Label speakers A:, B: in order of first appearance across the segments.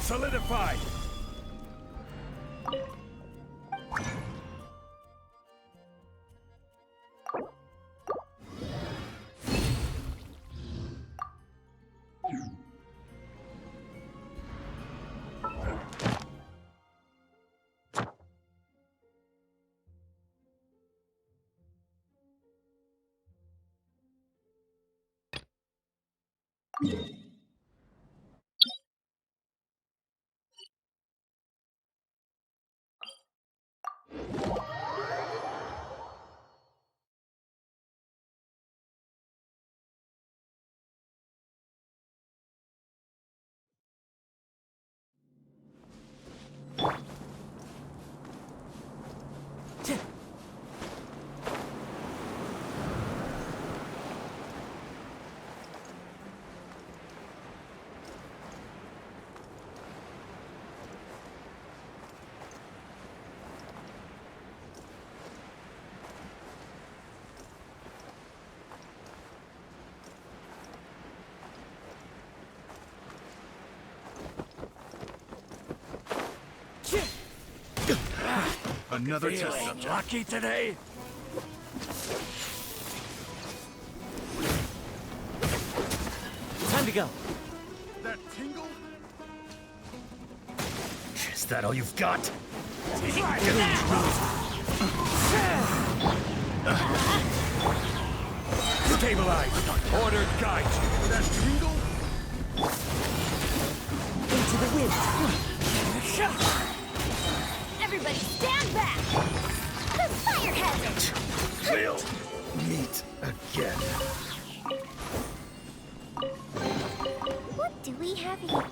A: Solidified! Another test subject. Lucky today?
B: Time to go.
A: That tingle?
C: Is that all you've got?
A: Stabilize! Order guide you. That tingle?
B: Into the wind.
D: Everybody stand back! The fire hazard!
C: We'll meet again.
D: What do we have here?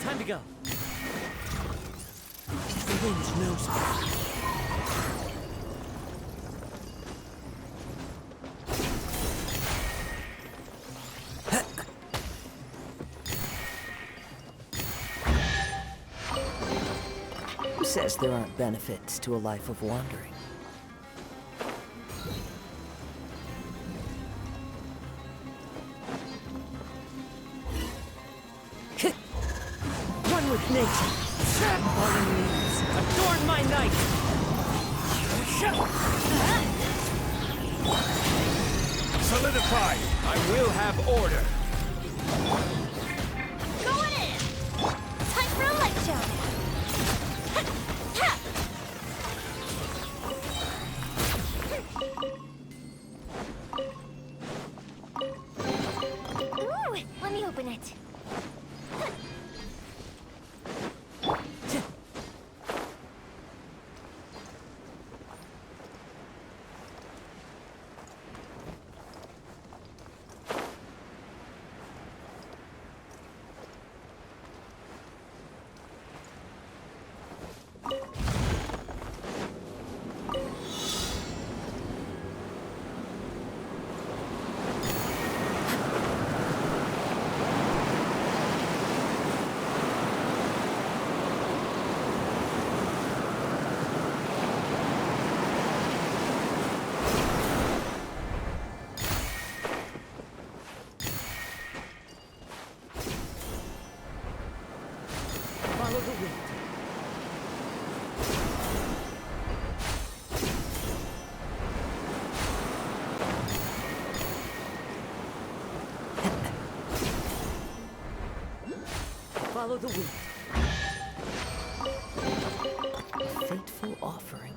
B: Time to go. The wind knows me. Who says there aren't benefits to a life of wandering? One with nature. Fallen leaves adorn my night.
A: Solidified! I will have order.
D: Going in! Time for a light show! Ooh, let me open it.
B: Follow the wind. Follow the wind. A fateful offering.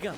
B: go.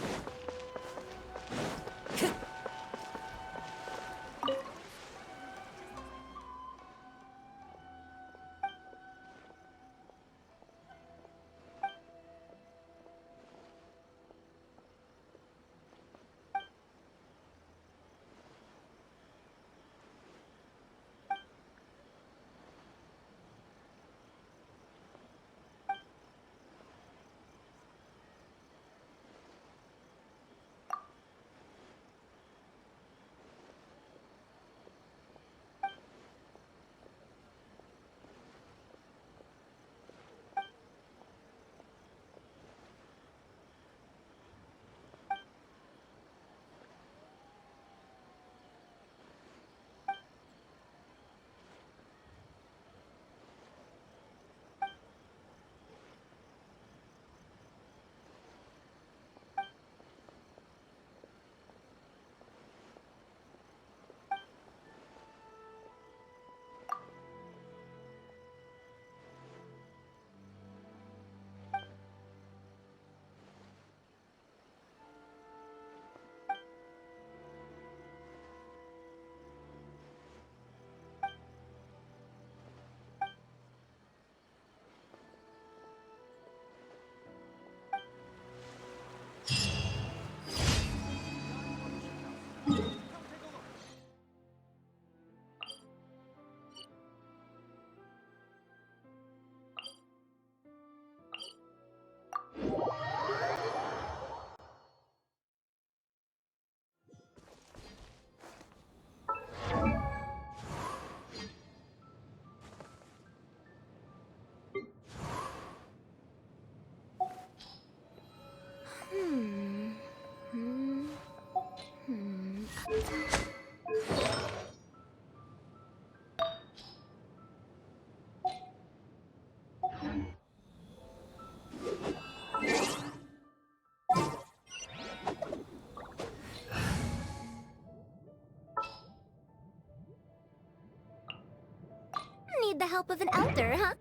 D: Need the help of an elder, huh?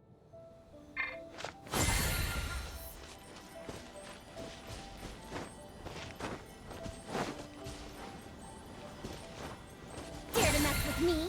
D: Dare to mess with me?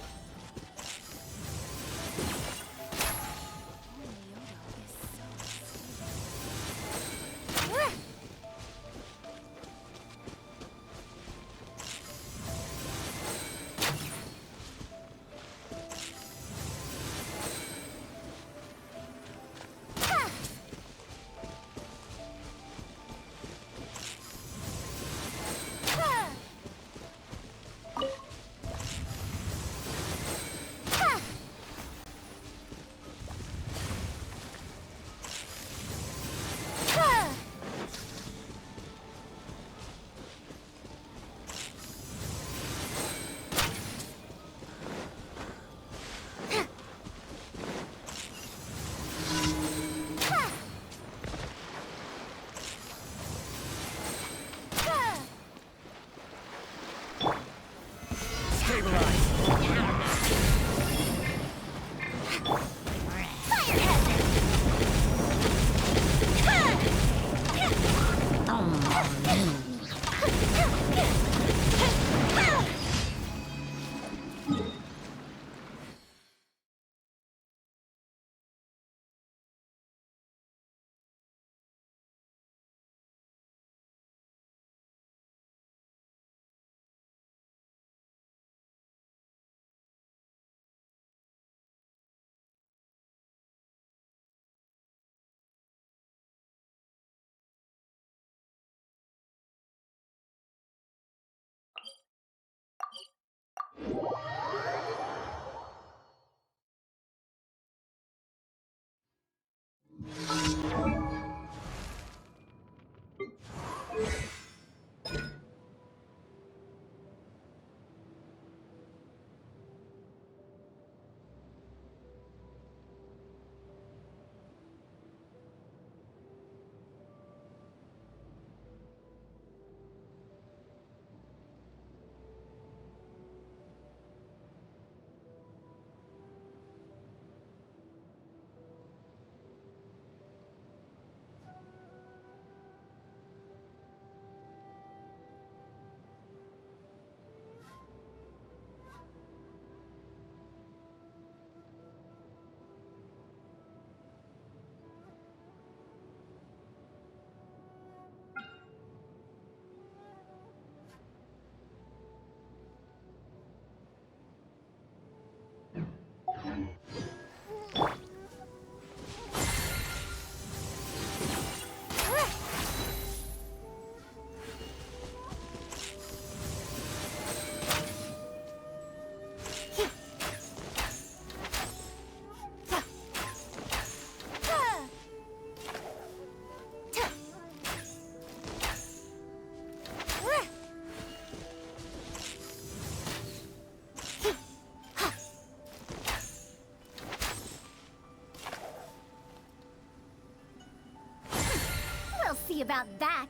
D: see about that.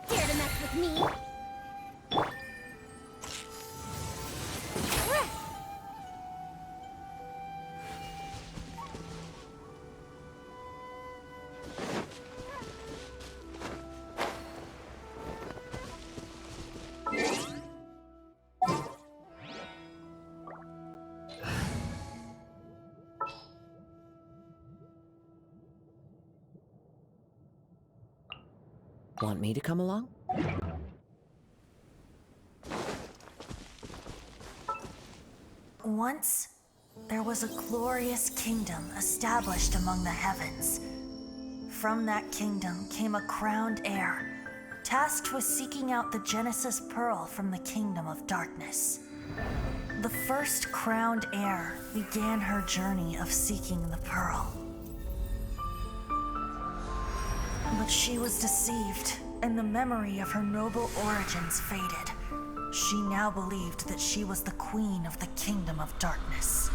D: Dare to mess with me?
B: Want me to come along?
E: Once, there was a glorious kingdom established among the heavens. From that kingdom came a crowned heir, tasked with seeking out the Genesis Pearl from the kingdom of darkness. The first crowned heir began her journey of seeking the pearl. But she was deceived, and the memory of her noble origins faded. She now believed that she was the queen of the kingdom of darkness.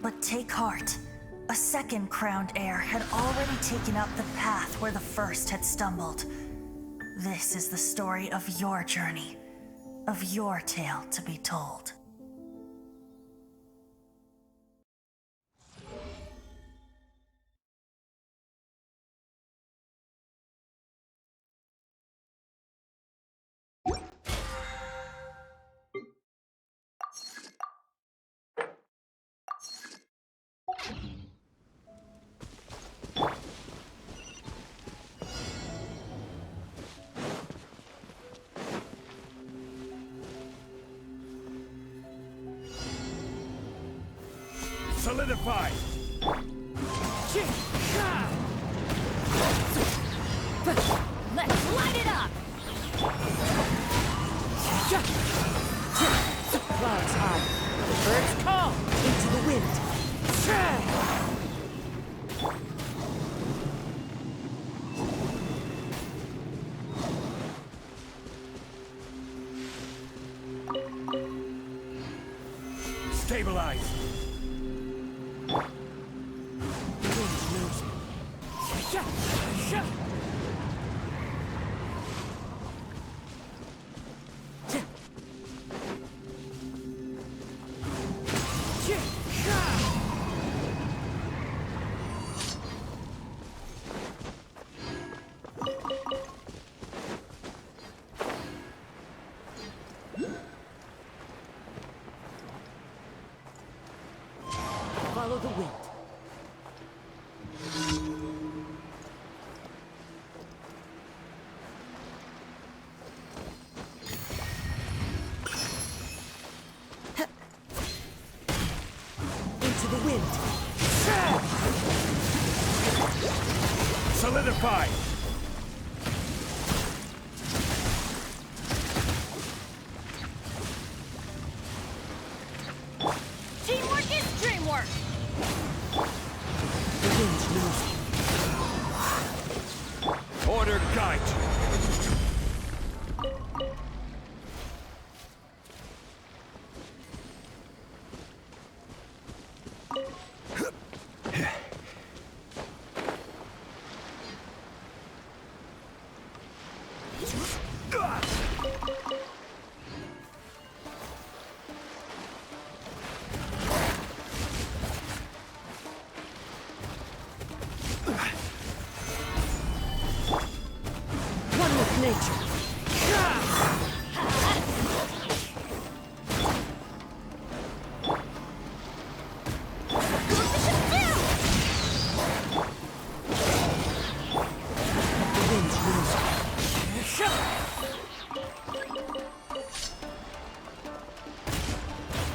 E: But take heart. A second crowned heir had already taken up the path where the first had stumbled. This is the story of your journey, of your tale to be told.
A: Solidify!
F: Let's light it up!
B: Clouds high. The birds call into the wind.
A: Stabilize!
B: Follow the wind. Into the wind.
A: Solidify!
F: Teamwork is dreamwork!
B: The wind's moving.
A: Order guide you!
B: One with nature. The wind's moving.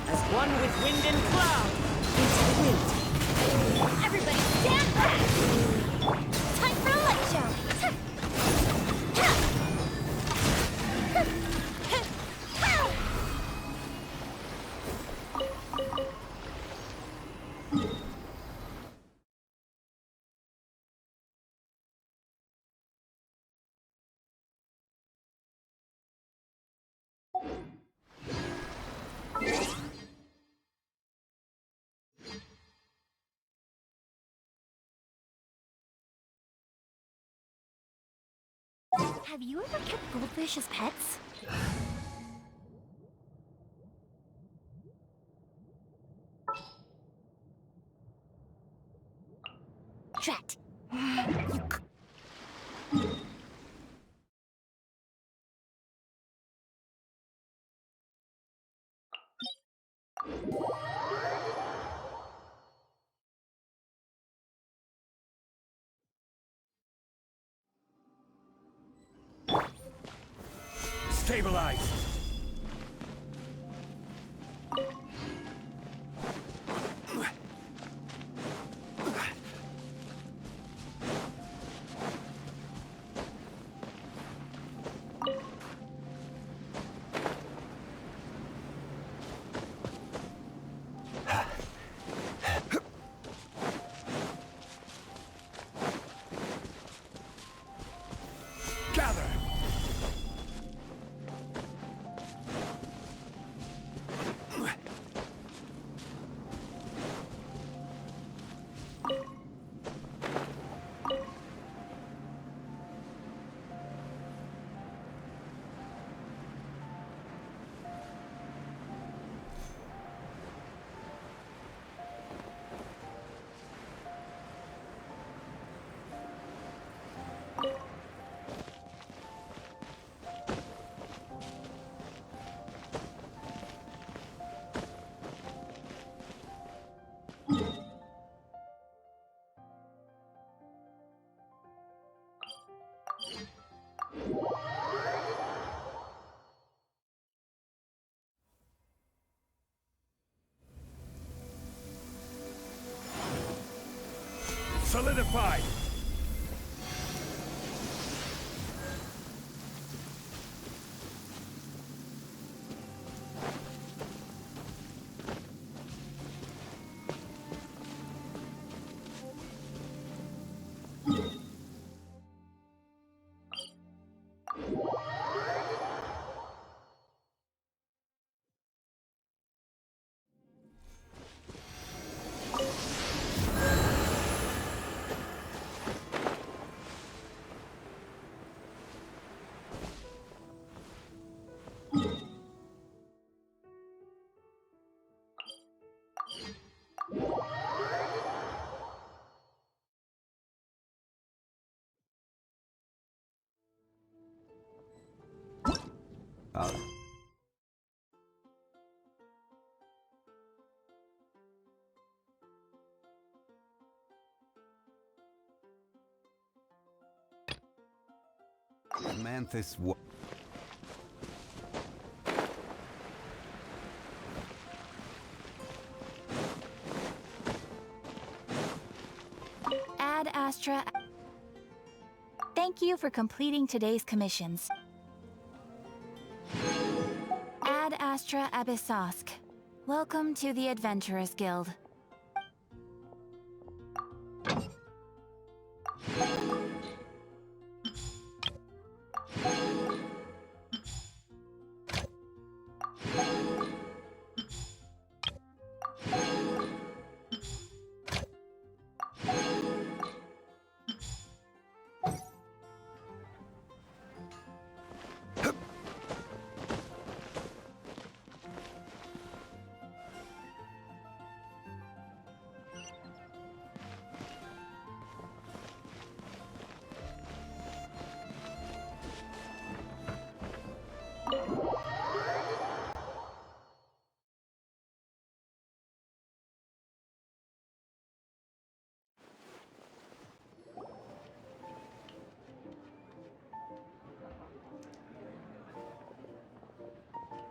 F: As one with wind and cloud!
B: Into the wind.
D: Everybody stand back! Time for a light show! Have you ever kept goldfish as pets? Drat.
A: Stabilize! Gather! Solidified!
G: Manthus
D: Ad Astra. Thank you for completing today's commissions. Ad Astra Abyssosk. Welcome to the Adventurers Guild.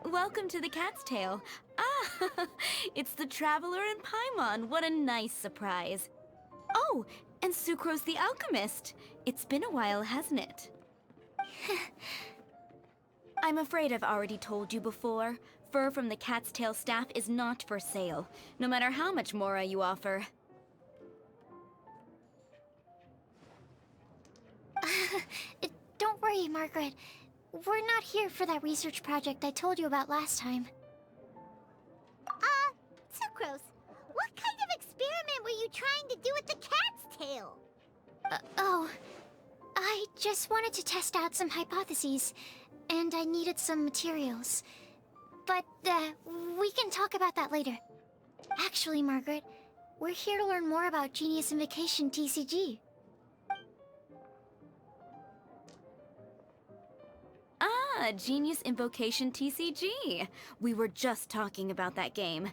D: Welcome to the Cat's Tail. Ah, it's the Traveler and Paimon. What a nice surprise. Oh, and Sucrose the Alchemist. It's been a while, hasn't it? I'm afraid I've already told you before. Fur from the Cat's Tail staff is not for sale, no matter how much Mora you offer.
H: Don't worry, Margaret. We're not here for that research project I told you about last time.
D: Sucrose, what kind of experiment were you trying to do with the cat's tail?
H: Oh, I just wanted to test out some hypotheses, and I needed some materials. But, we can talk about that later. Actually, Margaret, we're here to learn more about Genius Invocation TCG.
D: Ah, Genius Invocation TCG. We were just talking about that game.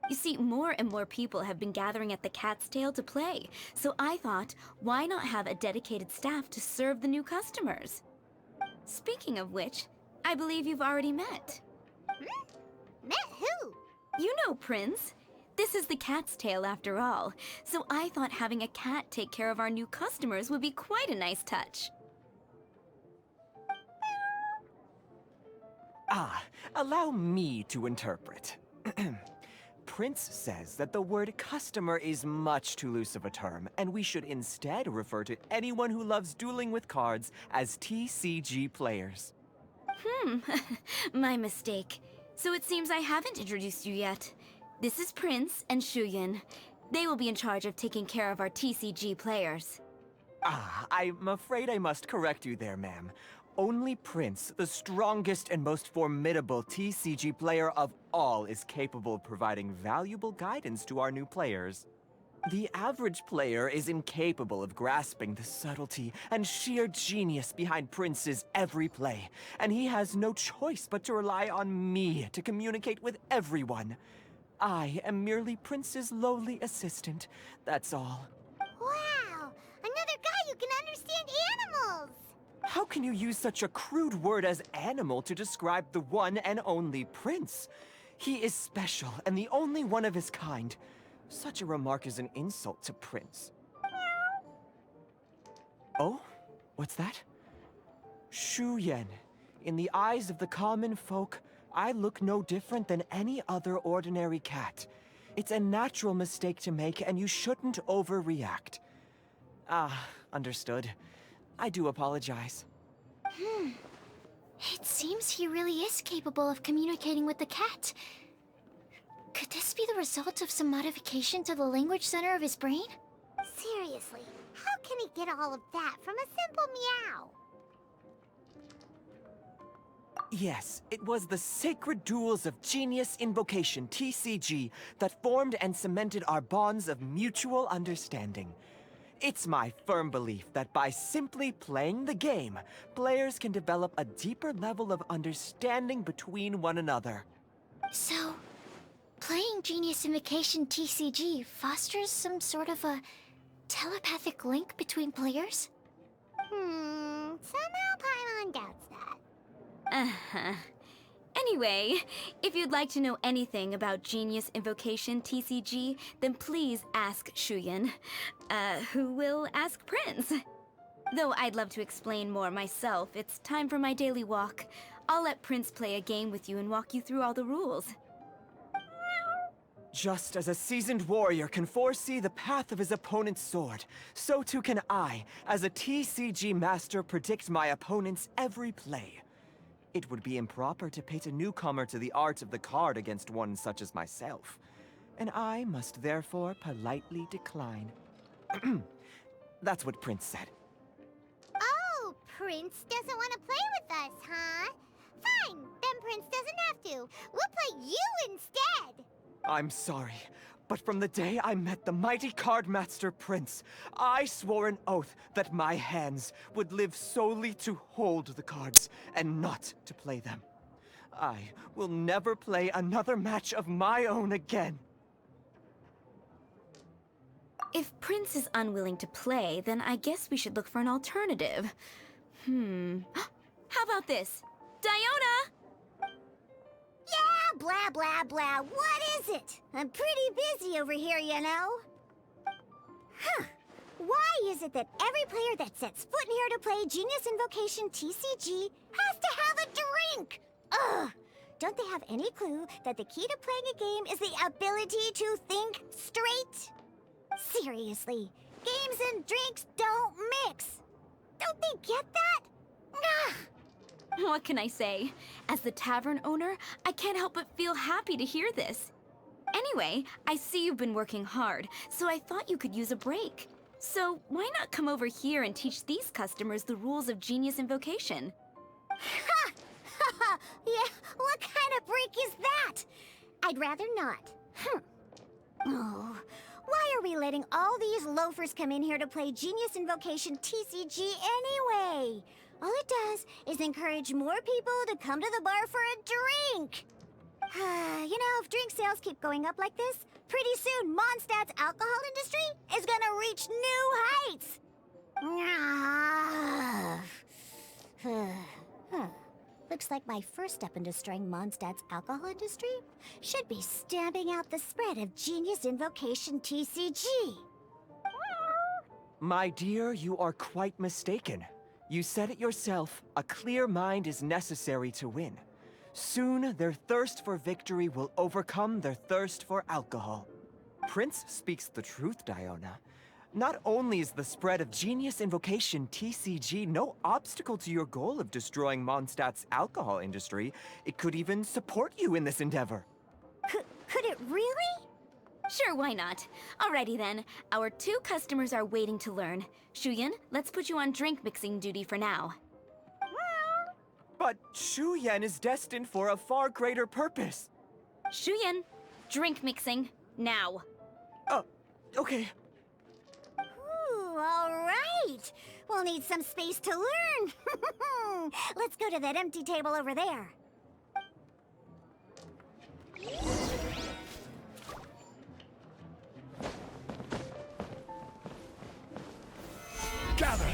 D: You see, more and more people have been gathering at the Cat's Tail to play, so I thought, why not have a dedicated staff to serve the new customers? Speaking of which, I believe you've already met.
H: Met who?
D: You know, Prince. This is the Cat's Tail after all, so I thought having a cat take care of our new customers would be quite a nice touch.
G: Ah, allow me to interpret. Prince says that the word customer is much too loose of a term, and we should instead refer to anyone who loves dueling with cards as TCG players.
D: My mistake. So it seems I haven't introduced you yet. This is Prince and Shuyan. They will be in charge of taking care of our TCG players.
G: Ah, I'm afraid I must correct you there, ma'am. Only Prince, the strongest and most formidable TCG player of all, is capable of providing valuable guidance to our new players. The average player is incapable of grasping the subtlety and sheer genius behind Prince's every play, and he has no choice but to rely on me to communicate with everyone. I am merely Prince's lowly assistant, that's all.
H: Wow! Another guy who can understand animals!
G: How can you use such a crude word as animal to describe the one and only Prince? He is special and the only one of his kind. Such a remark is an insult to Prince. Oh? What's that? Shu Yen. In the eyes of the common folk, I look no different than any other ordinary cat. It's a natural mistake to make, and you shouldn't overreact. Ah, understood. I do apologize.
H: It seems he really is capable of communicating with the cat. Could this be the result of some modification to the language center of his brain? Seriously, how can he get all of that from a simple meow?
G: Yes, it was the sacred duels of Genius Invocation, TCG, that formed and cemented our bonds of mutual understanding. It's my firm belief that by simply playing the game, players can develop a deeper level of understanding between one another.
H: So, playing Genius Invocation TCG fosters some sort of a telepathic link between players? Somehow Paimon doubts that.
D: Uh-huh. Anyway, if you'd like to know anything about Genius Invocation TCG, then please ask Shuyan, who will ask Prince. Though I'd love to explain more myself, it's time for my daily walk. I'll let Prince play a game with you and walk you through all the rules.
G: Just as a seasoned warrior can foresee the path of his opponent's sword, so too can I, as a TCG master, predict my opponent's every play. It would be improper to pit a newcomer to the art of the card against one such as myself, and I must therefore politely decline. That's what Prince said.
H: Oh, Prince doesn't want to play with us, huh? Fine, then Prince doesn't have to. We'll play you instead.
G: I'm sorry, but from the day I met the mighty card master Prince, I swore an oath that my hands would live solely to hold the cards and not to play them. I will never play another match of my own again.
D: If Prince is unwilling to play, then I guess we should look for an alternative. How about this? Diona!
H: Yeah, blah, blah, blah. What is it? I'm pretty busy over here, you know. Why is it that every player that sets foot in here to play Genius Invocation TCG has to have a drink? Ugh! Don't they have any clue that the key to playing a game is the ability to think straight? Seriously, games and drinks don't mix. Don't they get that? Ugh!
D: What can I say? As the tavern owner, I can't help but feel happy to hear this. Anyway, I see you've been working hard, so I thought you could use a break. So why not come over here and teach these customers the rules of Genius Invocation?
H: Ha! Yeah, what kind of break is that? I'd rather not. Oh, why are we letting all these loafers come in here to play Genius Invocation TCG anyway? All it does is encourage more people to come to the bar for a drink. You know, if drink sales keep going up like this, pretty soon Mondstadt's alcohol industry is gonna reach new heights. Looks like my first step in destroying Mondstadt's alcohol industry should be stamping out the spread of Genius Invocation TCG.
G: My dear, you are quite mistaken. You said it yourself, a clear mind is necessary to win. Soon, their thirst for victory will overcome their thirst for alcohol. Prince speaks the truth, Diona. Not only is the spread of Genius Invocation TCG no obstacle to your goal of destroying Mondstadt's alcohol industry, it could even support you in this endeavor.
H: Could it really?
D: Sure, why not? Alrighty then, our 2 customers are waiting to learn. Shuyan, let's put you on drink mixing duty for now.
G: But Shuyan is destined for a far greater purpose.
D: Shuyan, drink mixing, now.
G: Okay.
H: Ooh, all right. We'll need some space to learn. Let's go to that empty table over there.
A: Gather!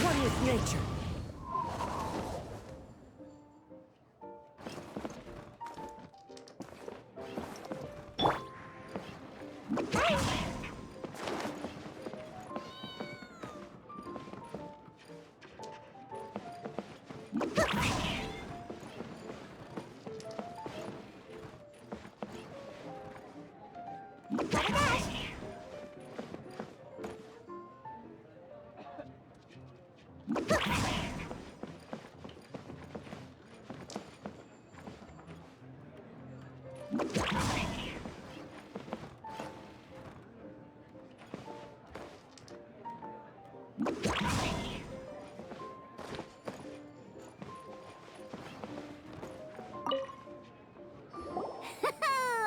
B: One with nature.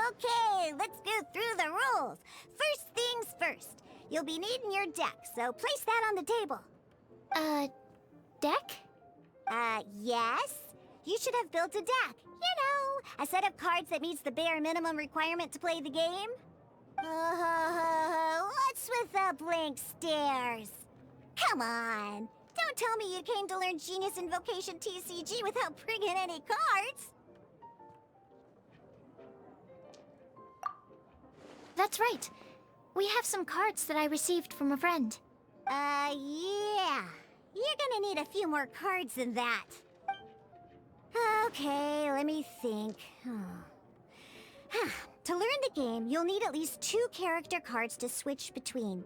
H: Okay, let's go through the rules. First things first. You'll be needing your deck, so place that on the table.
D: Deck?
H: Yes? You should have built a deck. You know, a set of cards that meets the bare minimum requirement to play the game. What's with the blank stares? Come on. Don't tell me you came to learn Genius Invocation TCG without bringing any cards.
I: That's right. We have some cards that I received from a friend.
H: Yeah. You're gonna need a few more cards than that. Okay, let me think. To learn the game, you'll need at least 2 character cards to switch between.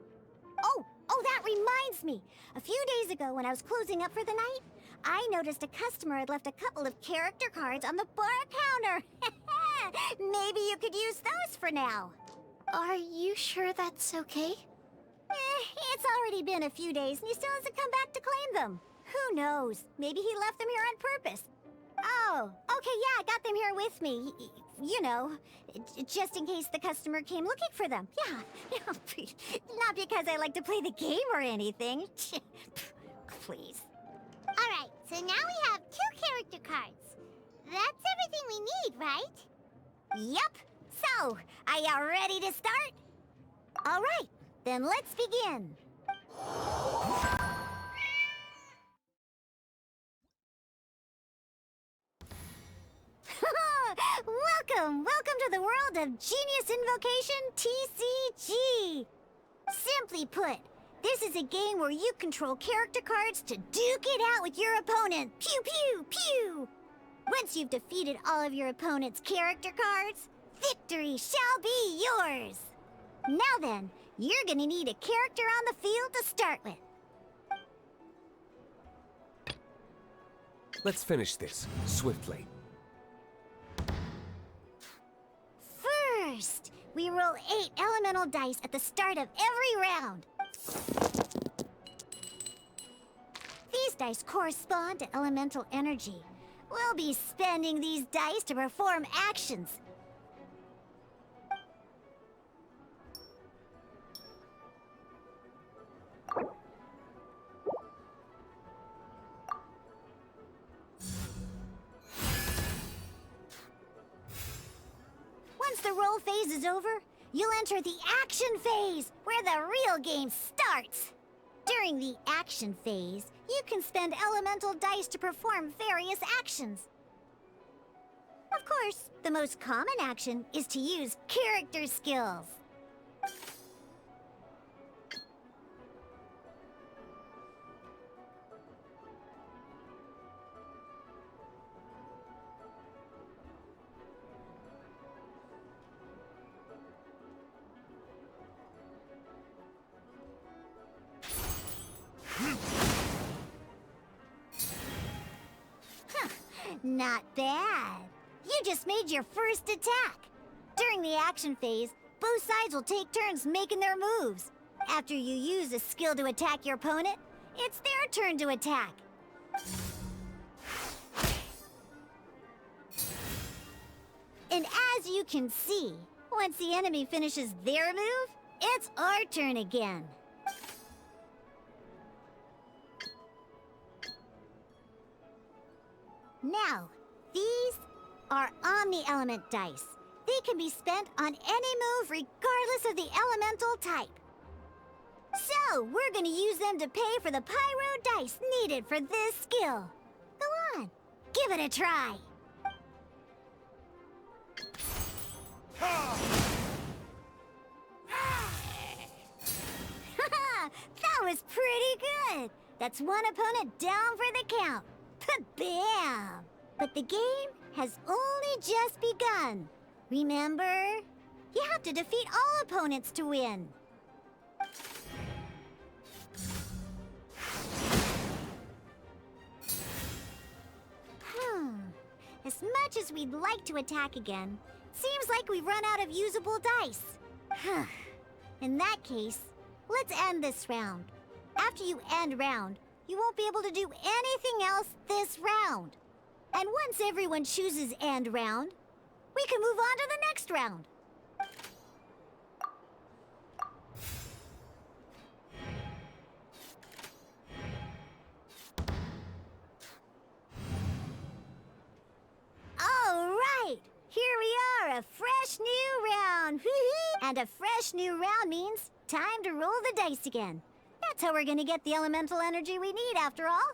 H: Oh, that reminds me. A few days ago, when I was closing up for the night, I noticed a customer had left a couple of character cards on the bar counter. Maybe you could use those for now.
I: Are you sure that's okay?
H: It's already been a few days, and he still hasn't come back to claim them. Who knows? Maybe he left them here on purpose. Oh, okay, yeah, I got them here with me. You know, just in case the customer came looking for them. Yeah, not because I like to play the game or anything. Please.
I: Alright, so now we have 2 character cards. That's everything we need, right?
H: Yep. So, are you ready to start? All right, then let's begin. Welcome to the world of Genius Invocation TCG. Simply put, this is a game where you control character cards to duke it out with your opponent. Pew, pew, pew. Once you've defeated all of your opponent's character cards, victory shall be yours. Now then, you're gonna need a character on the field to start with.
A: Let's finish this swiftly.
H: First, we roll 8 elemental dice at the start of every round. These dice correspond to elemental energy. We'll be spending these dice to perform actions. Once the roll phase is over, you'll enter the action phase, where the real game starts. During the action phase, you can spend elemental dice to perform various actions. Of course, the most common action is to use character skills. Not bad. You just made your first attack. During the action phase, both sides will take turns making their moves. After you use a skill to attack your opponent, it's their turn to attack. And as you can see, once the enemy finishes their move, it's our turn again. Now, these are Omni-Element dice. They can be spent on any move regardless of the elemental type. So, we're gonna use them to pay for the pyro dice needed for this skill. Go on, give it a try. That was pretty good. That's one opponent down for the count. Bam! But the game has only just begun. Remember? You have to defeat all opponents to win. As much as we'd like to attack again, seems like we've run out of usable dice. In that case, let's end this round. After you end round, you won't be able to do anything else this round. And once everyone chooses end round, we can move on to the next round. All right, here we are, a fresh new round. And a fresh new round means time to roll the dice again. That's how we're gonna get the elemental energy we need, after all.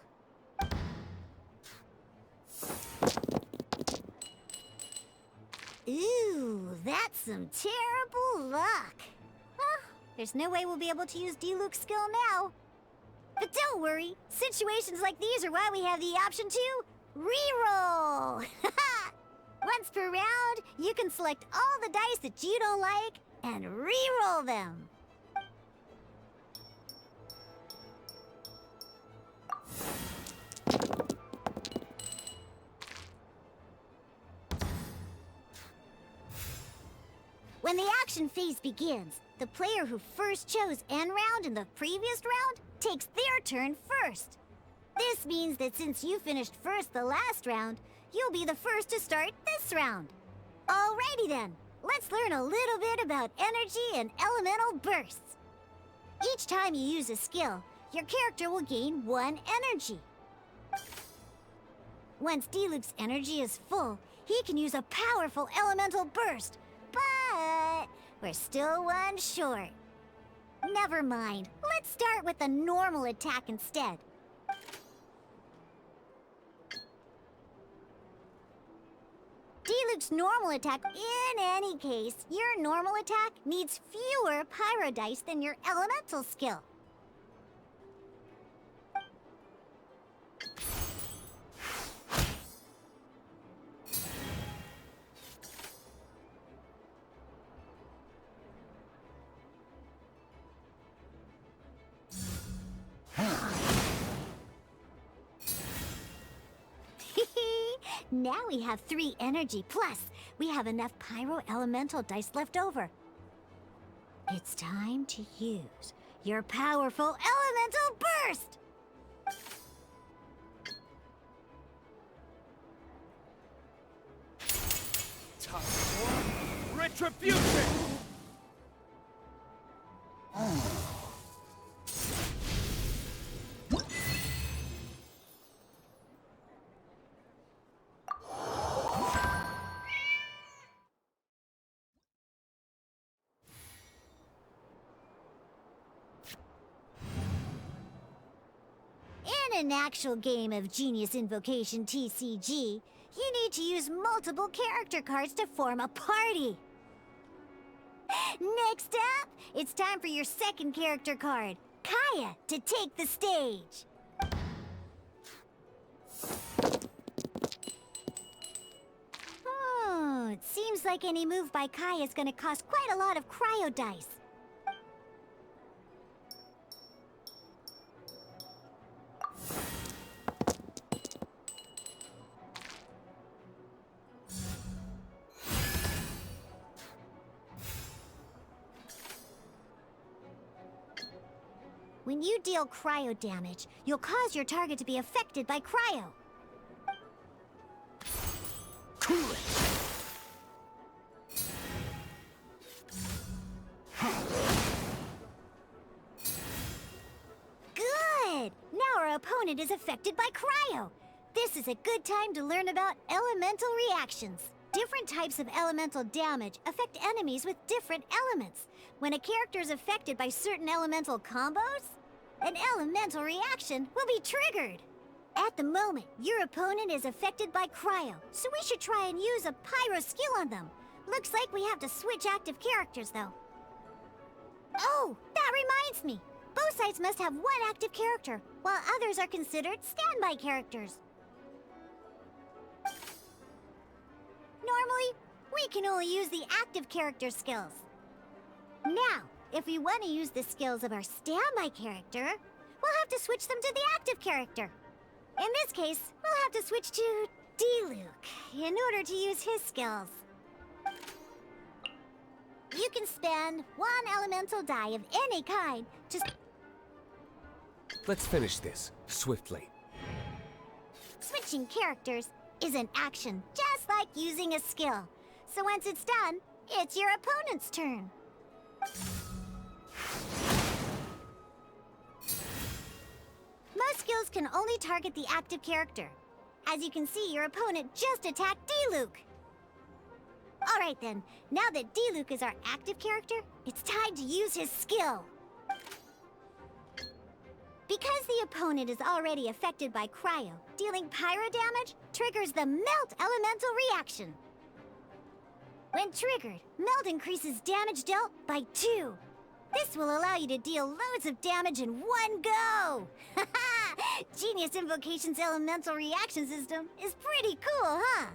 H: Ooh, that's some terrible luck. Well, there's no way we'll be able to use D-Luke's skill now. But don't worry, situations like these are why we have the option to reroll. Once per round, you can select all the dice that you don't like and reroll them. When the action phase begins, the player who first chose end round in the previous round takes their turn first. This means that since you finished first the last round, you'll be the first to start this round. Alrighty then, let's learn a little bit about energy and elemental bursts. Each time you use a skill, your character will gain 1 energy. Once D-Luke's energy is full, he can use a powerful elemental burst, but we're still 1 short. Never mind, let's start with a normal attack instead. D-Luke's normal attack, in any case, your normal attack needs fewer pyro dice than your elemental skill. Now we have 3 energy, plus we have enough pyro elemental dice left over. It's time to use your powerful elemental burst!
A: Time for retribution!
H: In an actual game of Genius Invocation TCG, you need to use multiple character cards to form a party. Next up, it's time for your second character card, Kaya, to take the stage. It seems like any move by Kaya is going to cost quite a lot of cryo dice. When you deal cryo damage, you'll cause your target to be affected by cryo.
C: Cool it!
H: Good! Now our opponent is affected by cryo. This is a good time to learn about elemental reactions. Different types of elemental damage affect enemies with different elements. When a character is affected by certain elemental combos, an elemental reaction will be triggered. At the moment, your opponent is affected by cryo, so we should try and use a pyro skill on them. Looks like we have to switch active characters, though. Oh, that reminds me. Both sides must have 1 active character, while others are considered standby characters. Normally, we can only use the active character skills. Now, if we want to use the skills of our standby character, we'll have to switch them to the active character. In this case, we'll have to switch to D-Luke in order to use his skills. You can spend 1 elemental die of any kind to...
A: Let's finish this, swiftly.
H: Switching characters is an action, just like using a skill. So once it's done, it's your opponent's turn. Most skills can only target the active character. As you can see, your opponent just attacked D-Luke. Alright then, now that D-Luke is our active character, it's time to use his skill. Because the opponent is already affected by cryo, dealing pyro damage triggers the Melt Elemental reaction. When triggered, Melt increases damage dealt by 2. This will allow you to deal loads of damage in one go! Haha! Genius Invocation's elemental reaction system is pretty cool, huh?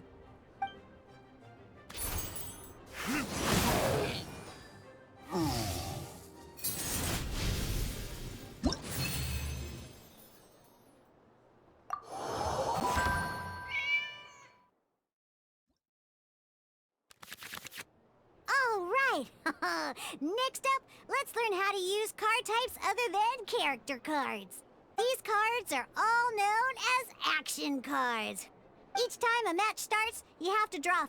H: Alright! Next up, let's learn how to use card types other than character cards. These cards cards are all known as action cards. Each time a match starts, you have to draw 5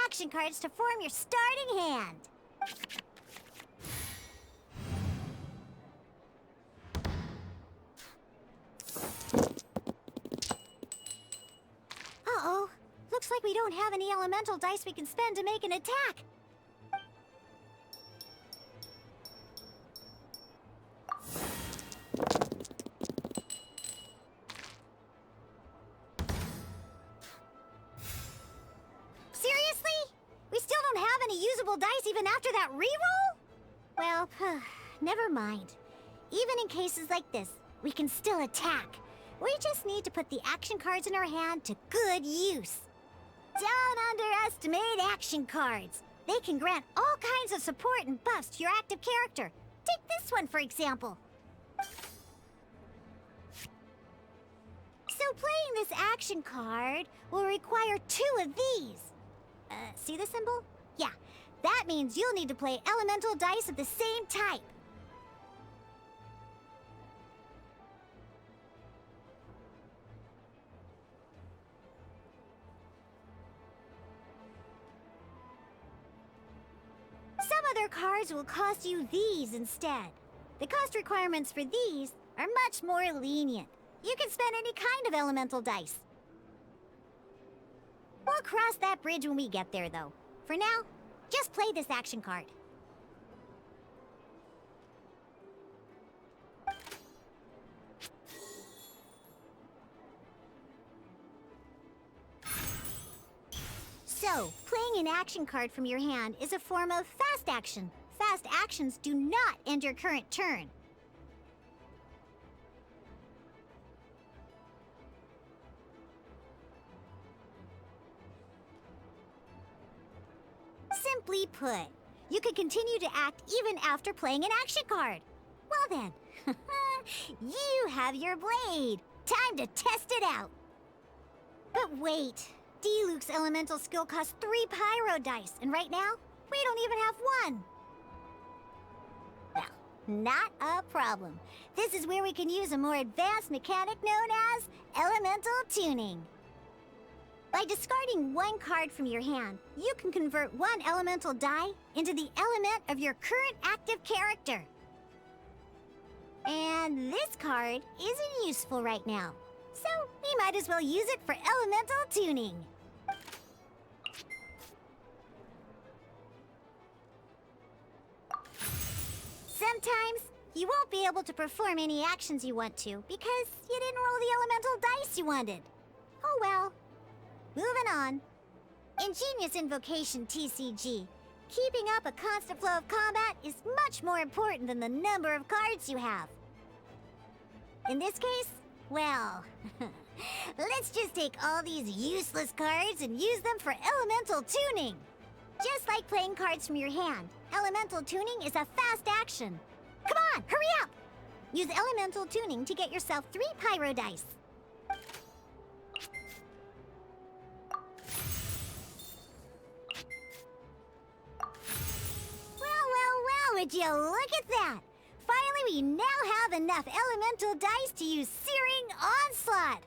H: action cards to form your starting hand. Uh-oh. Looks like we don't have any elemental dice we can spend to make an attack. Seriously? We still don't have any usable dice even after that reroll? Well, never mind. Even in cases like this, we can still attack. We just need to put the action cards in our hand to good use. Don't underestimate action cards. They can grant all kinds of support and buffs to your active character. Take this one, for example. So playing this action card will require 2 of these. See the symbol? Yeah, that means you'll need to play elemental dice of the same type. Some other cards will cost you these instead. The cost requirements for these are much more lenient. You can spend any kind of elemental dice. We'll cross that bridge when we get there, though. For now, just play this action card. So, playing an action card from your hand is a form of fast action. Fast actions do not end your current turn. Simply put, you can continue to act even after playing an action card. Well then, you have your blade. Time to test it out. But wait, D-Luke's elemental skill costs 3 pyro dice, and right now, we don't even have 1. Well, not a problem. This is where we can use a more advanced mechanic known as elemental tuning. By discarding 1 card from your hand, you can convert 1 elemental die into the element of your current active character. And this card isn't useful right now, so we might as well use it for elemental tuning. Sometimes, you won't be able to perform any actions you want to because you didn't roll the elemental dice you wanted. Oh well. Moving on. In Genius Invocation TCG, keeping up a constant flow of combat is much more important than the number of cards you have. In this case, well, let's just take all these useless cards and use them for elemental tuning. Just like playing cards from your hand, elemental tuning is a fast action. Come on, hurry up! Use elemental tuning to get yourself 3 pyro dice. Well, would you look at that? Finally, we now have enough elemental dice to use Searing Onslaught.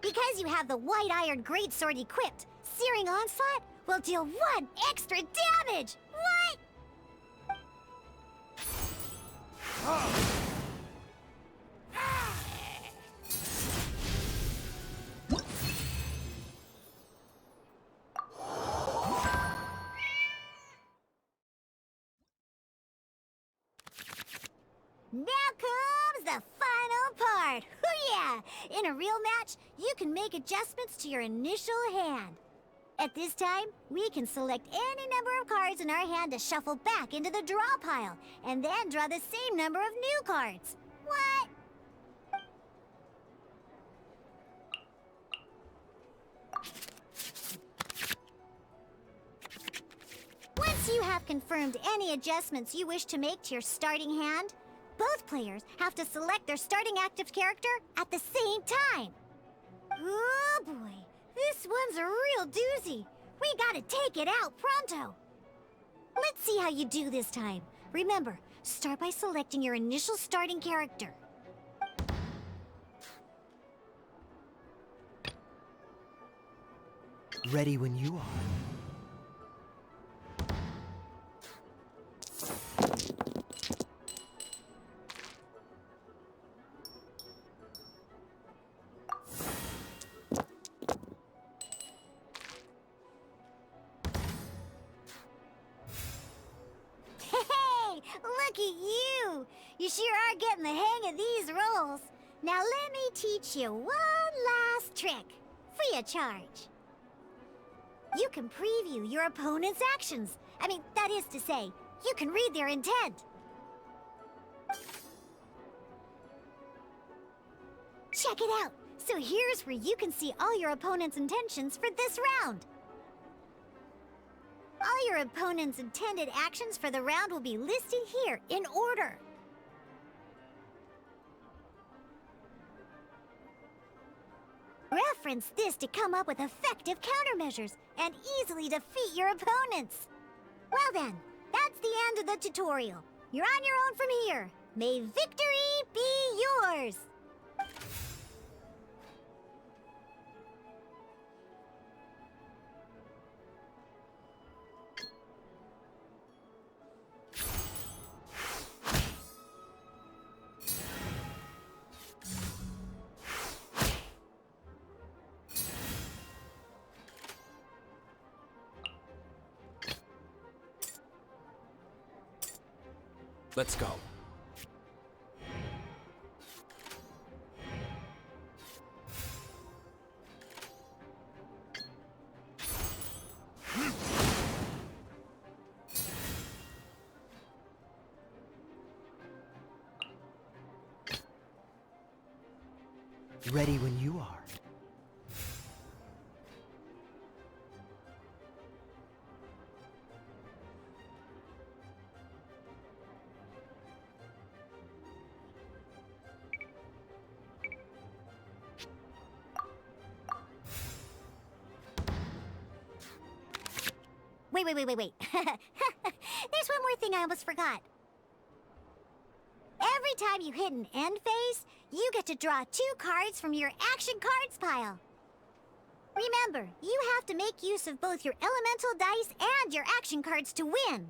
H: Because you have the White Iron Greatsword equipped, Searing Onslaught will deal 1 extra damage! What? Now comes the final part! Hoo-yeah! In a real match, you can make adjustments to your initial hand. At this time, we can select any number of cards in our hand to shuffle back into the draw pile, and then draw the same number of new cards. What? Once you have confirmed any adjustments you wish to make to your starting hand, both players have to select their starting active character at the same time. Oh boy, this one's a real doozy. We gotta take it out pronto. Let's see how you do this time. Remember, Start by selecting your initial starting character.
B: Ready when you are.
H: Hey, look at you! You sure are getting the hang of these roles. Now let me teach you one last trick, free of charge. You can preview your opponent's actions. I mean, that is to say, you can read their intent. Check it out! So here's where you can see all your opponent's intentions for this round. All your opponent's intended actions for the round will be listed here in order. Reference this to come up with effective countermeasures and easily defeat your opponents. Well then, that's the end of the tutorial. You're on your own from here. May victory be yours!
A: Let's go.
B: Ready when you are.
H: Wait. There's one more thing I almost forgot. Every time you hit an end phase, you get to draw 2 cards from your action cards pile. Remember, you have to make use of both your elemental dice and your action cards to win.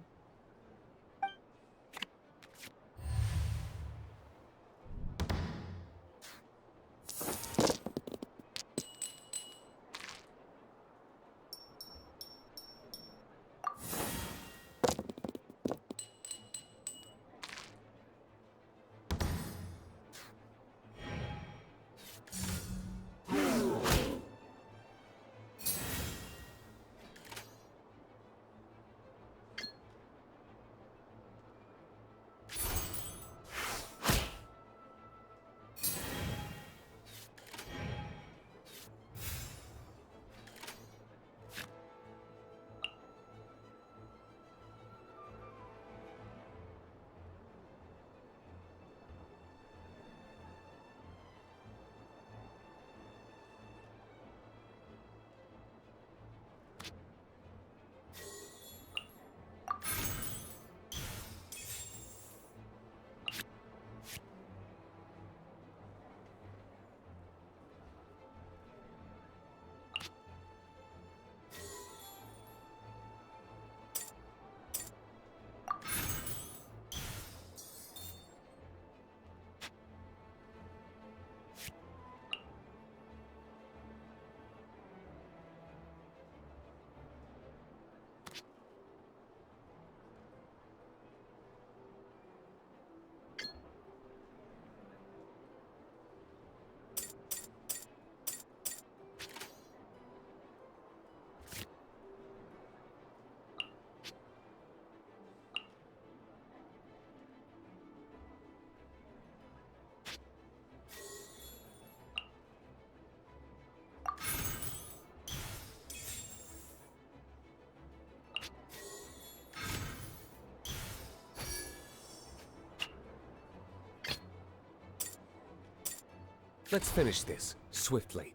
A: Let's finish this swiftly.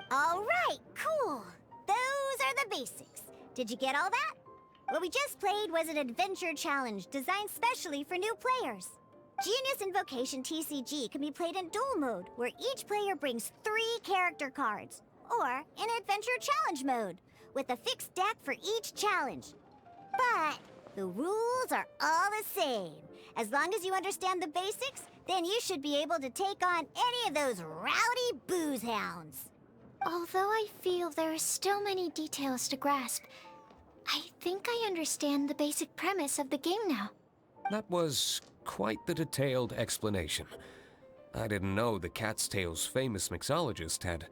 H: All right, cool. Those are the basics. Did you get all that? What we just played was an adventure challenge designed specially for new players. Genius Invocation TCG can be played in duel mode, where each player brings 3 character cards, or in adventure challenge mode, with a fixed deck for each challenge. But the rules are all the same. As long as you understand the basics, then you should be able to take on any of those rowdy booze hounds.
I: Although I feel there are still many details to grasp, I think I understand the basic premise of the game now.
J: That was quite the detailed explanation. I didn't know the Cat's Tail's famous mixologist had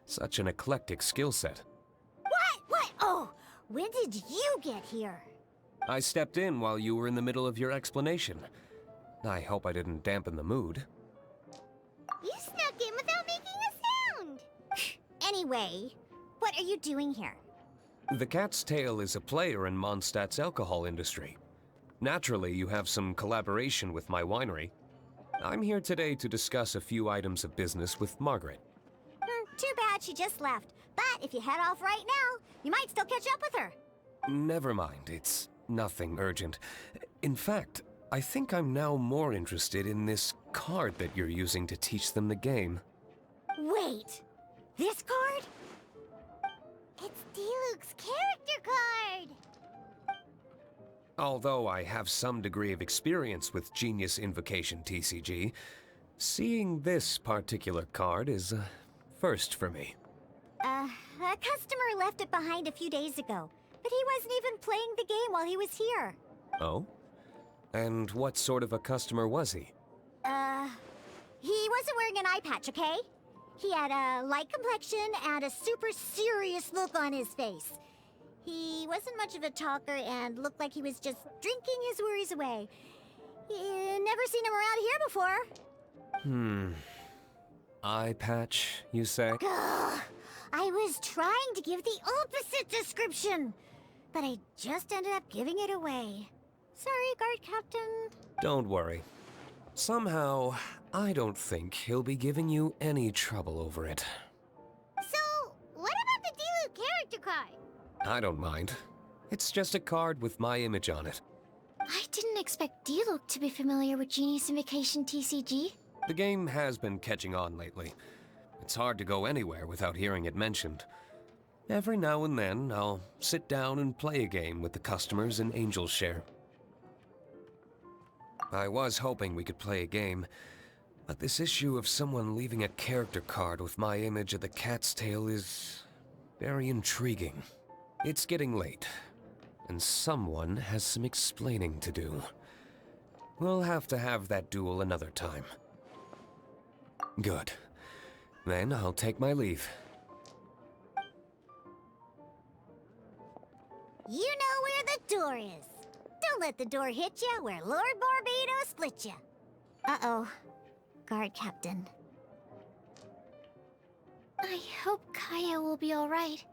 J: such an eclectic skill set.
H: What? Oh, when did you get here?
J: I stepped in while you were in the middle of your explanation. I hope I didn't dampen the mood.
I: You snuck in without making a sound!
H: Anyway, what are you doing here?
J: The Cat's Tail is a player in Mondstadt's alcohol industry. Naturally, you have some collaboration with my winery. I'm here today to discuss a few items of business with Margaret.
H: Too bad she just left. But if you head off right now, you might still catch up with her.
J: Never mind, it's nothing urgent. In fact, I think I'm now more interested in this card that you're using to teach them the game.
H: Wait, this card?
I: It's Diluc's character card!
J: Although I have some degree of experience with Genius Invocation TCG, seeing this particular card is a first for me.
H: A customer left it behind a few days ago, but he wasn't even playing the game while he was here.
J: Oh? And what sort of a customer was he?
H: He wasn't wearing an eye patch, okay? He had a light complexion and a super serious look on his face. He wasn't much of a talker and looked like he was just drinking his worries away. Never seen him around here before.
J: Eye patch, you say?
H: Ugh, I was trying to give the opposite description, but I just ended up giving it away. Sorry, guard captain.
J: Don't worry. Somehow, I don't think he'll be giving you any trouble over it.
I: So, what about the Diluc character card?
J: I don't mind. It's just a card with my image on it.
I: I didn't expect Diluc to be familiar with Genius Invocation TCG.
J: The game has been catching on lately. It's hard to go anywhere without hearing it mentioned. Every now and then, I'll sit down and play a game with the customers in Angel's Share. I was hoping we could play a game, but this issue of someone leaving a character card with my image of the Cat's Tail is very intriguing. It's getting late, and someone has some explaining to do. We'll have to have that duel another time. Good. Then I'll take my leave.
H: You know where the door is. Don't let the door hit you where Lord Barbados split you. Uh-oh. Guard captain.
I: I hope Kaya will be alright.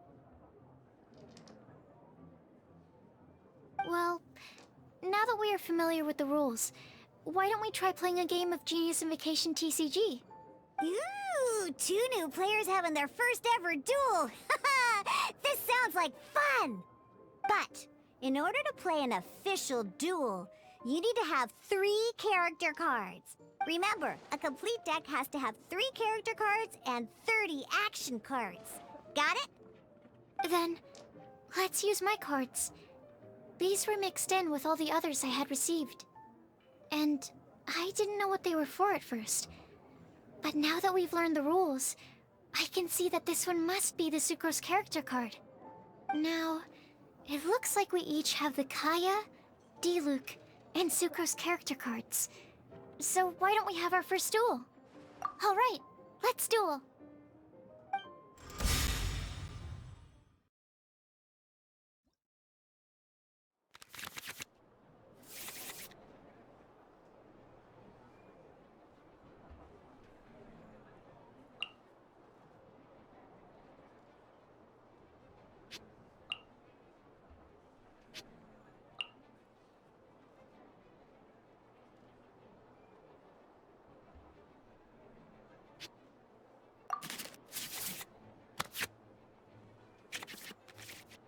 I: Well, now that we are familiar with the rules, why don't we try playing a game of Genius Invocation TCG?
H: Ooh, 2 new players having their first ever duel. This sounds like fun! But in order to play an official duel, you need to have 3 character cards. Remember, a complete deck has to have 3 character cards and 30 action cards. Got it?
I: Then, let's use my cards. These were mixed in with all the others I had received. And I didn't know what they were for at first. But now that we've learned the rules, I can see that this one must be the Sucrose character card. Now, it looks like we each have the Kaya, Diluc, and Sucrose character cards. So why don't we have our first duel? All right, let's duel.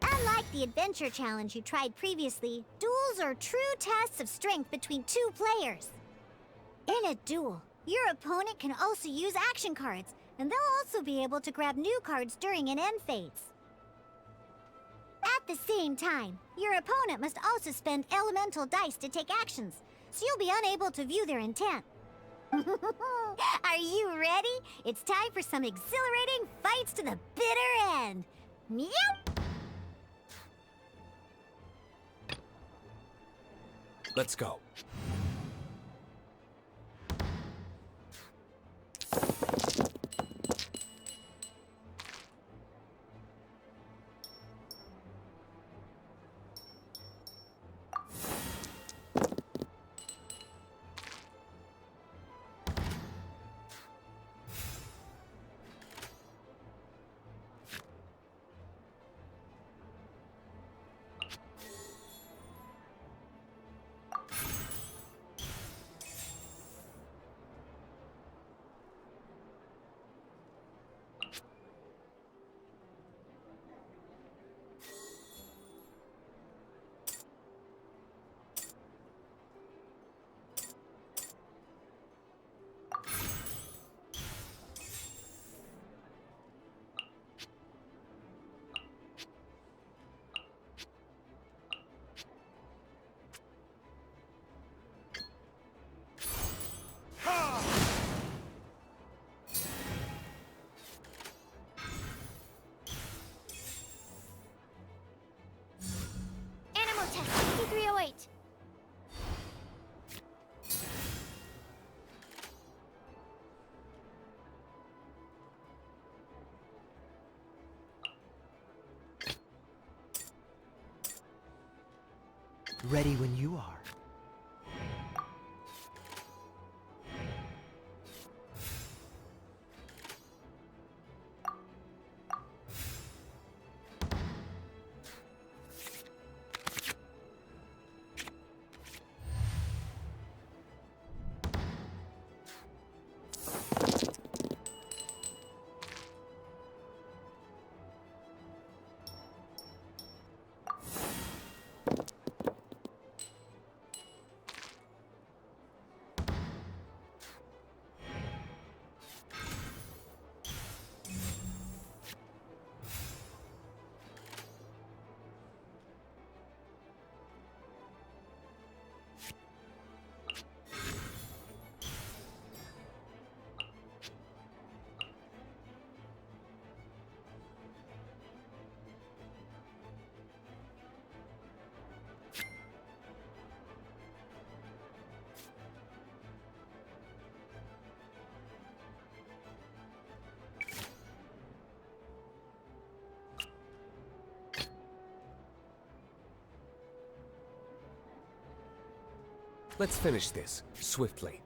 H: Unlike the adventure challenge you tried previously, duels are true tests of strength between two players. In a duel, your opponent can also use action cards, and they'll also be able to grab new cards during an end phase. At the same time, your opponent must also spend elemental dice to take actions, so you'll be unable to view their intent. Are you ready? It's time for some exhilarating fights to the bitter end. Yep!
J: Let's go.
I: Animal test 5308.
G: Ready when you are.
J: Let's finish this, swiftly.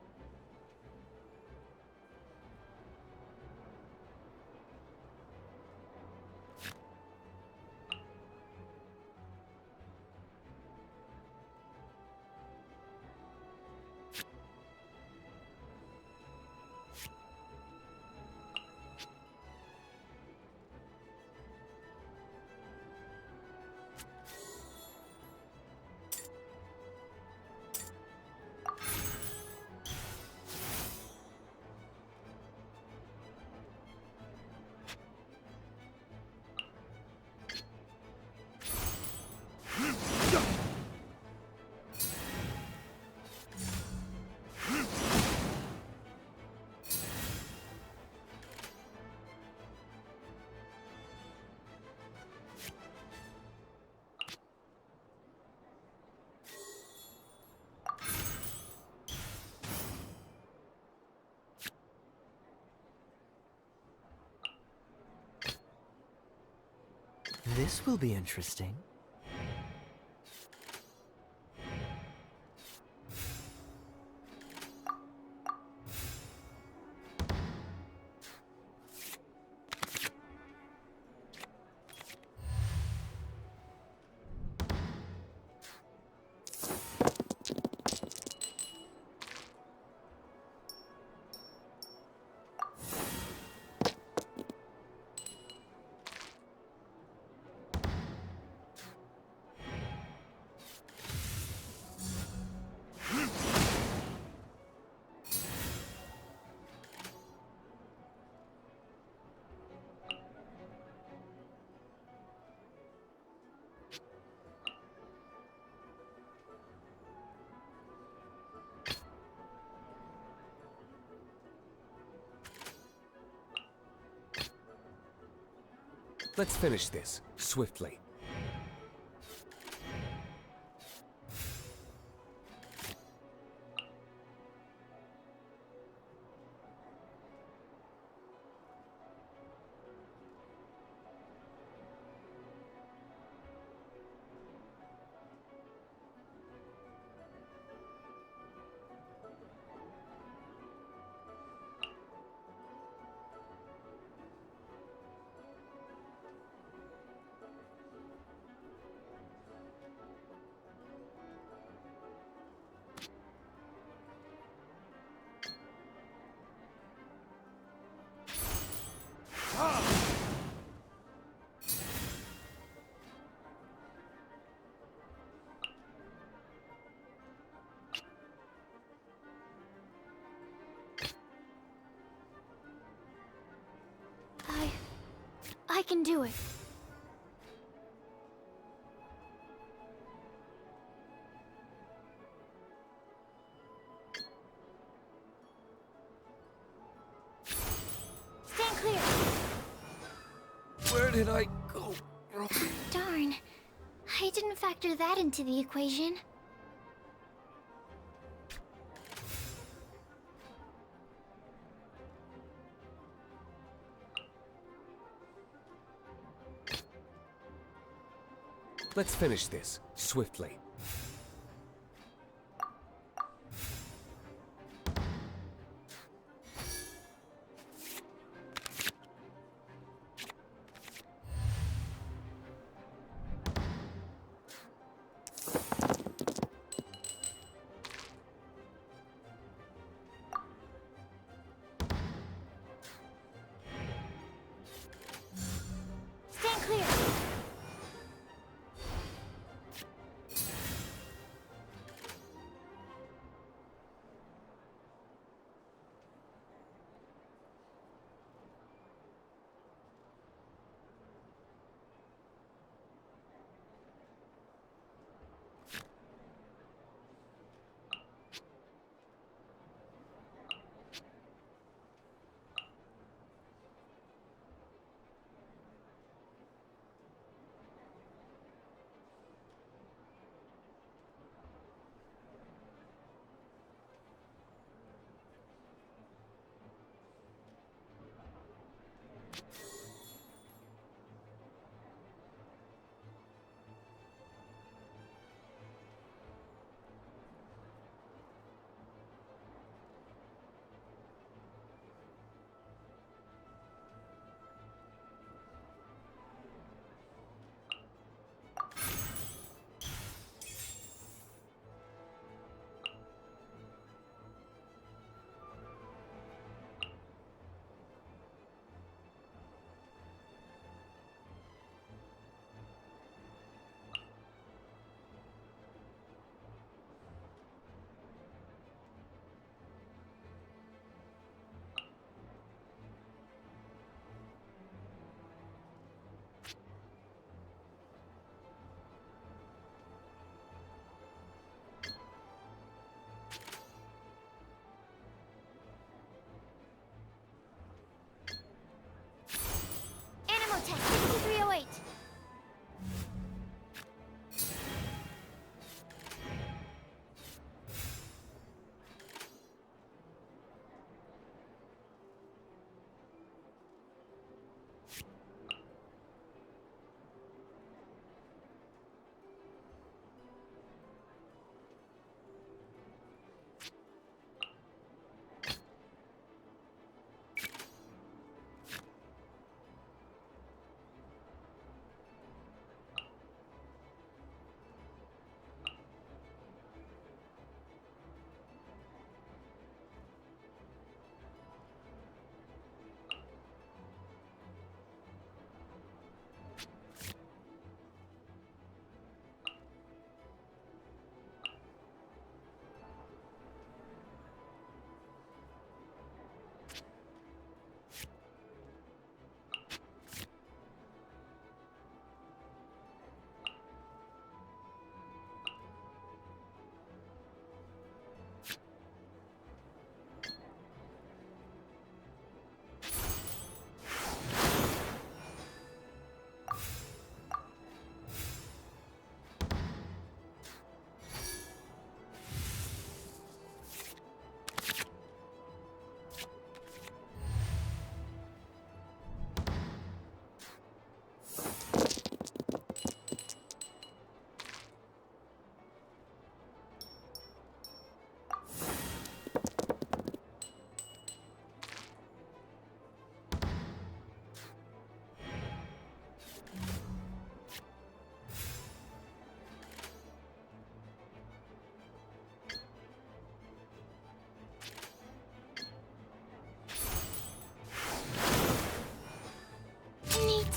B: This will be interesting.
J: Let's finish this, swiftly.
I: I can do it.
F: Stand clear!
J: Where did I go?
I: Darn. I didn't factor that into the equation.
J: Let's finish this, swiftly.
F: Stand clear!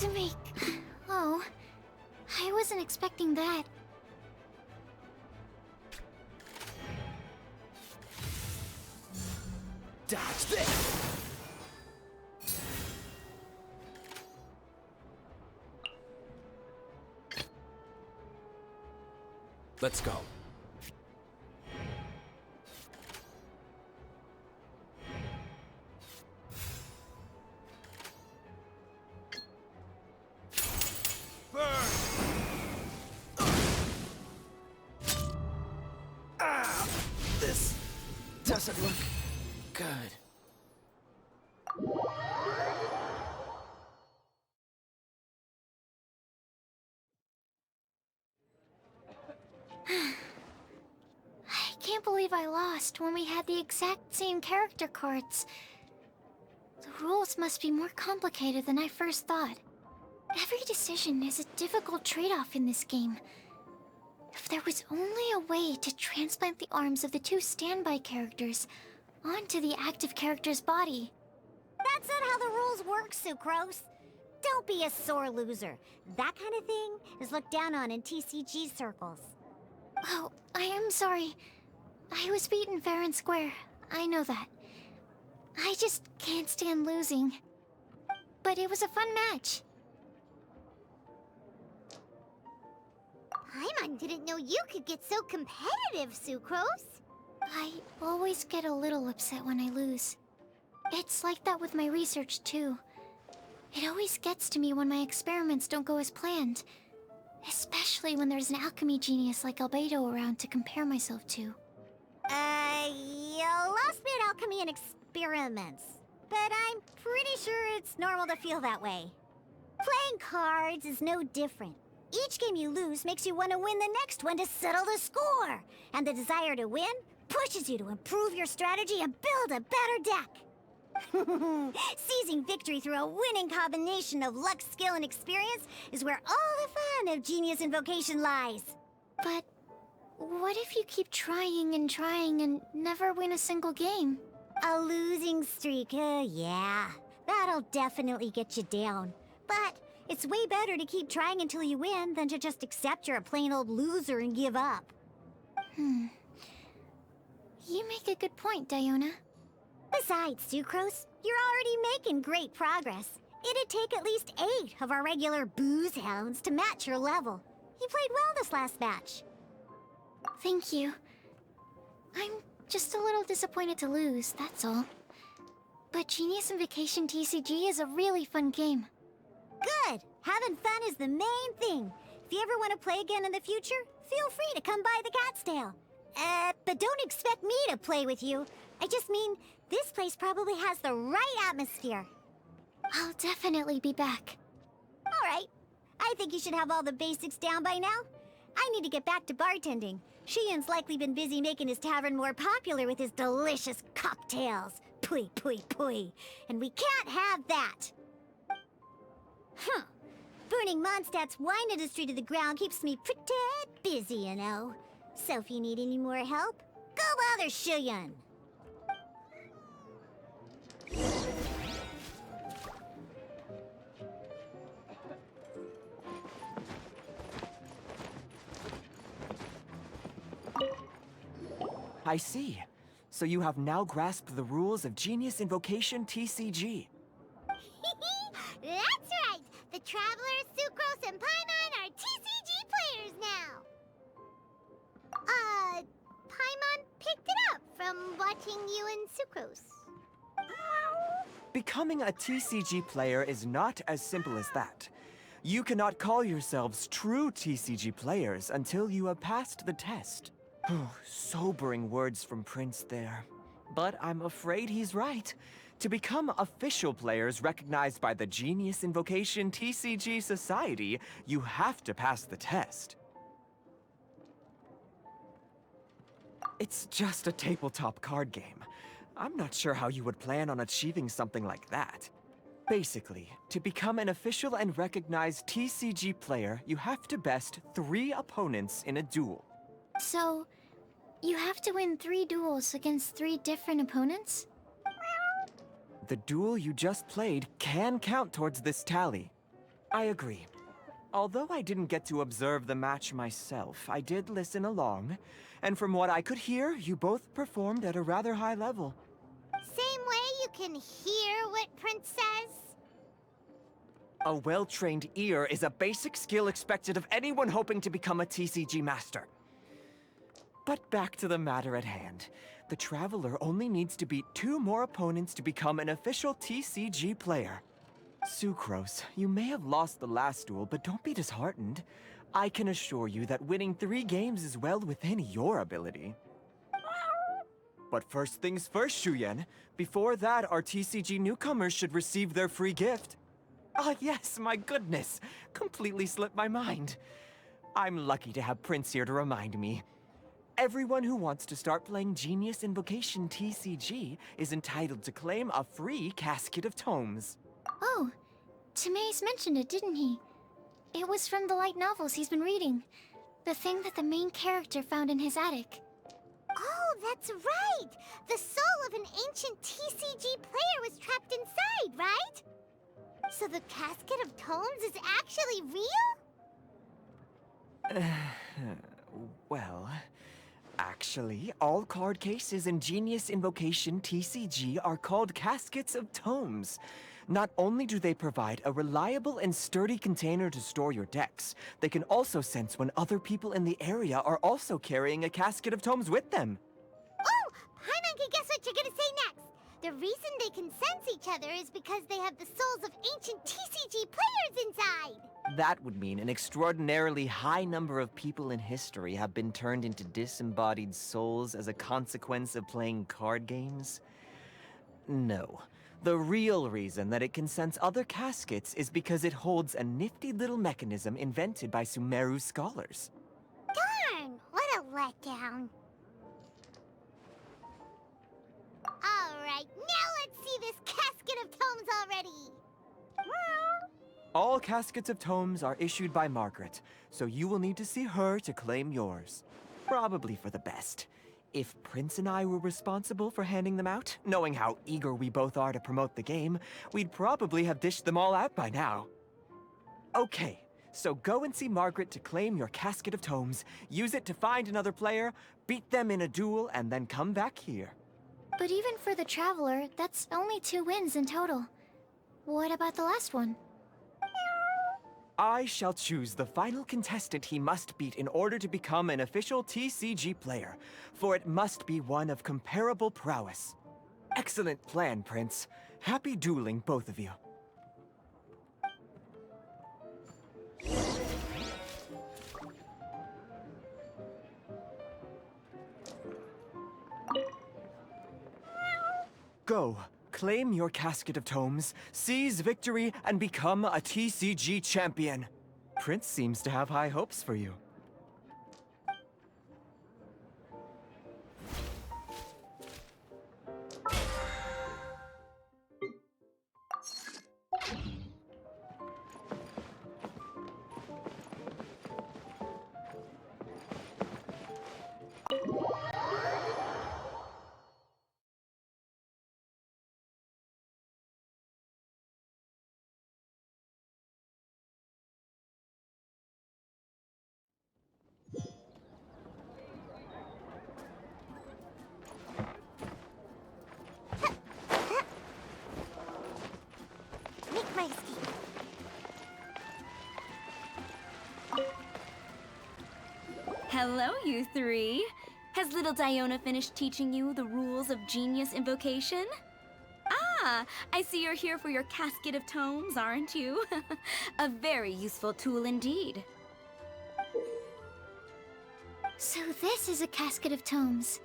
I: to make... Oh, I wasn't expecting that.
C: Dodge this!
J: Let's go.
C: This doesn't look good.
I: I can't believe I lost when we had the exact same character cards. The rules must be more complicated than I first thought. Every decision is a difficult trade-off in this game. If there was only a way to transplant the arms of the two standby characters onto the active character's body.
H: That's not how the rules work, Sucrose. Don't be a sore loser. That kind of thing is looked down on in TCG circles.
I: Oh, I am sorry. I was beaten fair and square. I know that. I just can't stand losing. But it was a fun match.
H: Paimon didn't know you could get so competitive, Sucrose.
I: I always get a little upset when I lose. It's like that with my research, too. It always gets to me when my experiments don't go as planned. Especially when there's an alchemy genius like Albedo around to compare myself to.
H: You lost me at alchemy and experiments. But I'm pretty sure it's normal to feel that way. Playing cards is no different. Each game you lose makes you want to win the next one to settle the score. And the desire to win pushes you to improve your strategy and build a better deck. Seizing victory through a winning combination of luck, skill, and experience is where all the fun of Genius Invocation lies.
I: But what if you keep trying and never win a single game?
H: A losing streak, yeah. That'll definitely get you down. But it's way better to keep trying until you win than to just accept you're a plain old loser and give up.
I: You make a good point, Diona.
H: Besides, Sucrose, you're already making great progress. It'd take at least 8 of our regular booze hounds to match your level. You played well this last match.
I: Thank you. I'm just a little disappointed to lose, that's all. But Genius Invocation TCG is a really fun game.
H: Good! Having fun is the main thing. If you ever want to play again in the future, feel free to come by the Cat's Tail. But don't expect me to play with you. I just mean, this place probably has the right atmosphere.
I: I'll definitely be back.
H: All right. I think you should have all the basics down by now. I need to get back to bartending. Shiyan's likely been busy making his tavern more popular with his delicious cocktails. Pui, pui, pui. And we can't have that. Huh. Burning Mondstadt's wine industry to the ground keeps me pretty busy, you know. So if you need any more help, go bother Shiyan.
G: I see. So you have now grasped the rules of Genius Invocation TCG.
H: That's right! The Travelers, Sucrose, and Paimon are TCG players now! Paimon picked it up from watching you and Sucrose.
G: Becoming a TCG player is not as simple as that. You cannot call yourselves true TCG players until you have passed the test. Sobering words from Prince there. But I'm afraid he's right. To become official players recognized by the Genius Invocation TCG Society, you have to pass the test. It's just a tabletop card game. I'm not sure how you would plan on achieving something like that. Basically, to become an official and recognized TCG player, you have to best 3 opponents in a duel.
I: So, you have to win 3 duels against 3 different opponents?
G: The duel you just played can count towards this tally. I agree. Although I didn't get to observe the match myself, I did listen along. And from what I could hear, you both performed at a rather high level.
H: Same way you can hear what Prince says?
G: A well-trained ear is a basic skill expected of anyone hoping to become a TCG master. But back to the matter at hand. The Traveler only needs to beat 2 more opponents to become an official TCG player. Sucrose, you may have lost the last duel, but don't be disheartened. I can assure you that winning 3 games is well within your ability. But first things first, Shuyen. Before that, our TCG newcomers should receive their free gift. Ah, yes, my goodness. Completely slipped my mind. I'm lucky to have Prince here to remind me. Everyone who wants to start playing Genius Invocation TCG is entitled to claim a free casket of tomes.
I: Oh, Timaeus mentioned it, didn't he? It was from the light novels he's been reading. The thing that the main character found in his attic.
H: Oh, that's right! The soul of an ancient TCG player was trapped inside, right? So the Casket of Tomes is actually real?
G: Well, actually, all card cases in Genius Invocation TCG are called Caskets of Tomes. Not only do they provide a reliable and sturdy container to store your decks, they can also sense when other people in the area are also carrying a Casket of Tomes with them.
H: Oh! Paimon can guess what you're gonna say next! The reason they can sense each other is because they have the souls of ancient TCG players inside!
G: That would mean an extraordinarily high number of people in history have been turned into disembodied souls as a consequence of playing card games? No. The real reason that it can sense other caskets is because it holds a nifty little mechanism invented by Sumeru scholars.
H: Darn! What a letdown. Alright, now let's see this Casket of Tomes already!
G: All Caskets of Tomes are issued by Margaret, so you will need to see her to claim yours. Probably for the best. If Prince and I were responsible for handing them out, knowing how eager we both are to promote the game, we'd probably have dished them all out by now. Okay, so go and see Margaret to claim your Casket of Tomes, use it to find another player, beat them in a duel, and then come back here.
I: But even for the Traveler, that's only 2 wins in total. What about the last one?
G: I shall choose the final contestant he must beat in order to become an official TCG player, for it must be one of comparable prowess. Excellent plan, Prince. Happy dueling, both of you. Go. Claim your Casket of Tomes, seize victory, and become a TCG champion. Prince seems to have high hopes for you.
H: Make my escape.
D: Hello, you 3. Has little Diona finished teaching you the rules of Genius Invocation? Ah, I see you're here for your Casket of Tomes, aren't you? A very useful tool indeed.
I: So this is a Casket of Tomes.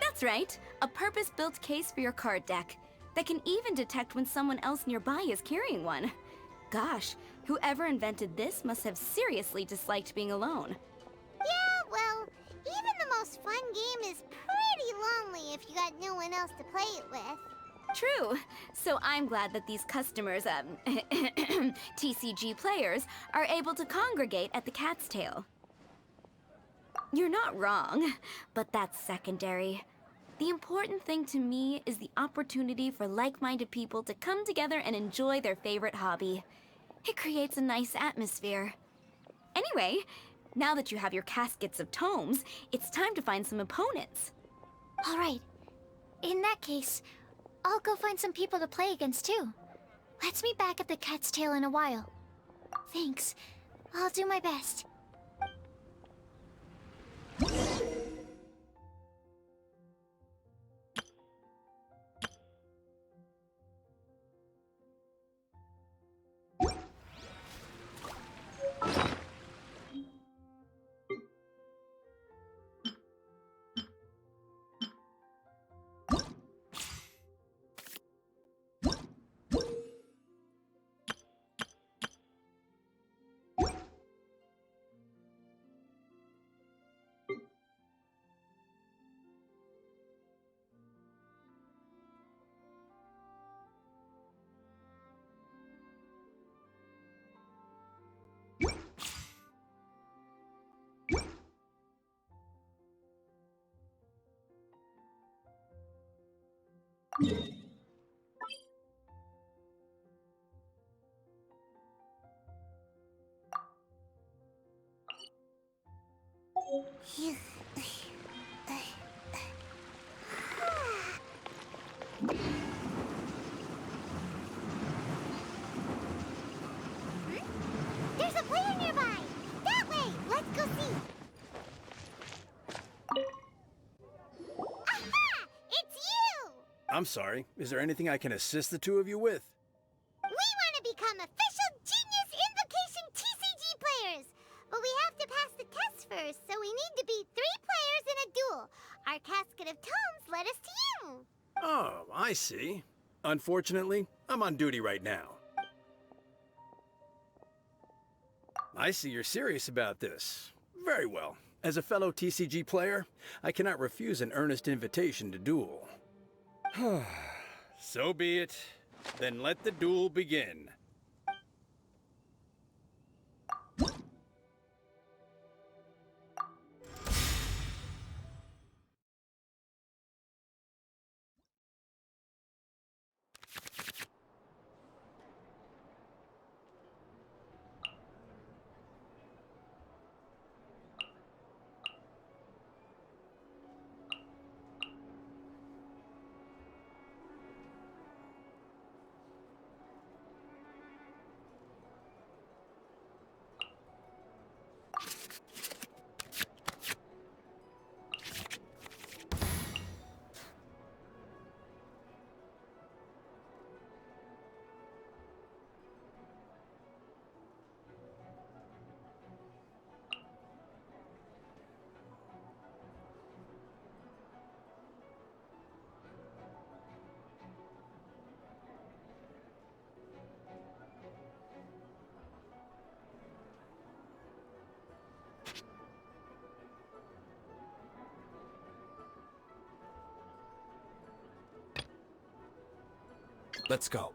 D: That's right, a purpose-built case for your card deck that can even detect when someone else nearby is carrying one. Gosh, whoever invented this must have seriously disliked being alone.
H: Yeah, well, even the most fun game is pretty lonely if you got no one else to play it with.
D: True. So I'm glad that these customers, TCG players, are able to congregate at the Cat's Tail. You're not wrong, but that's secondary. The important thing to me is the opportunity for like-minded people to come together and enjoy their favorite hobby. It creates a nice atmosphere. Anyway, now that you have your caskets of tomes, it's time to find some opponents.
I: All right. In that case, I'll go find some people to play against too. Let's meet back at the Cat's Tail in a while. Thanks. I'll do my best.
H: There's a player nearby! That way! Let's go see! Aha! It's you!
K: I'm sorry. Is there anything I can assist the two of you with?
H: We want to become official Genius Invocation TCG players! But we have to pass the test first, so we need to beat 3 players in a duel. Our casket of tomes led us to you.
K: Oh, I see. Unfortunately, I'm on duty right now. I see you're serious about this. Very well. As a fellow TCG player, I cannot refuse an earnest invitation to duel. So be it. Then let the duel begin.
J: Let's go.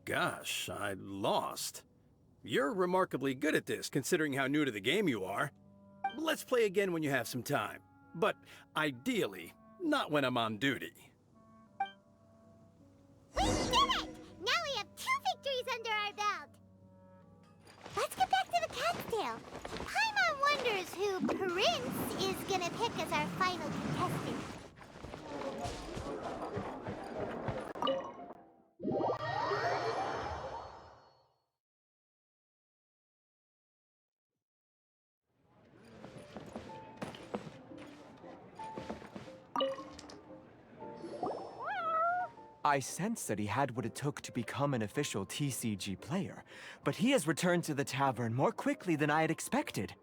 K: Gosh, I lost. You're remarkably good at this, considering how new to the game you are. Let's play again when you have some time. But ideally, not when I'm on duty.
H: We did it! Now we have 2 victories under our belt. Let's get back to the cat's tail. Paimon wonders who Prince is gonna pick as our final contestant.
G: I sensed that he had what it took to become an official TCG player, but he has returned to the tavern more quickly than I had expected.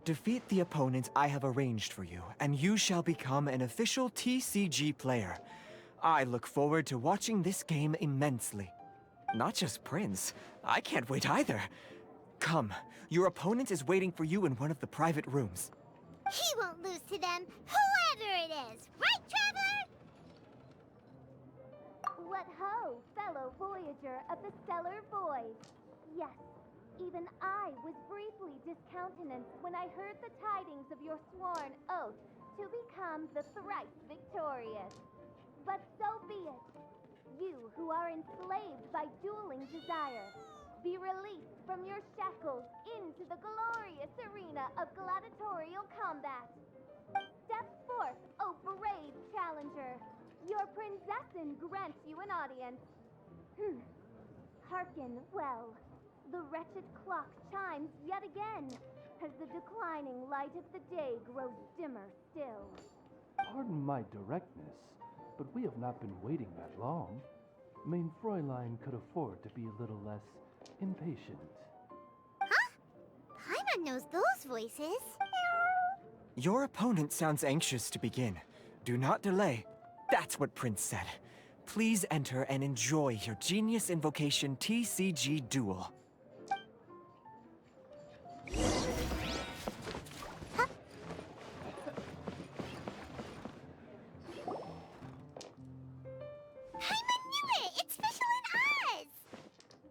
G: Defeat the opponent I have arranged for you, and you shall become an official TCG player. I look forward to watching this game immensely. Not just Prince, I can't wait either. Come, your opponent is waiting for you in one of the private rooms.
H: He won't lose to them, whoever it is. Right, Traveler? What ho, fellow voyager of the stellar void. Yes, even I was briefly discountenanced when I heard the tidings of your sworn oath to become the thrice victorious. But so be it. You who are enslaved by dueling desire, be released from your shackles into the glorious arena of gladiatorial combat. Step forth, O brave challenger. Your princessin grants you an audience. Hearken well. The wretched clock chimes yet again, as the declining light of the day grows dimmer still.
L: Pardon my directness, but we have not been waiting that long. Mein Fräulein could afford to be a little less impatient.
H: Huh? Paimon knows those voices.
G: Your opponent sounds anxious to begin. Do not delay. That's what Prince said. Please enter and enjoy your Genius Invocation TCG duel.
H: Paimon knew it! It's Fischl and Oz!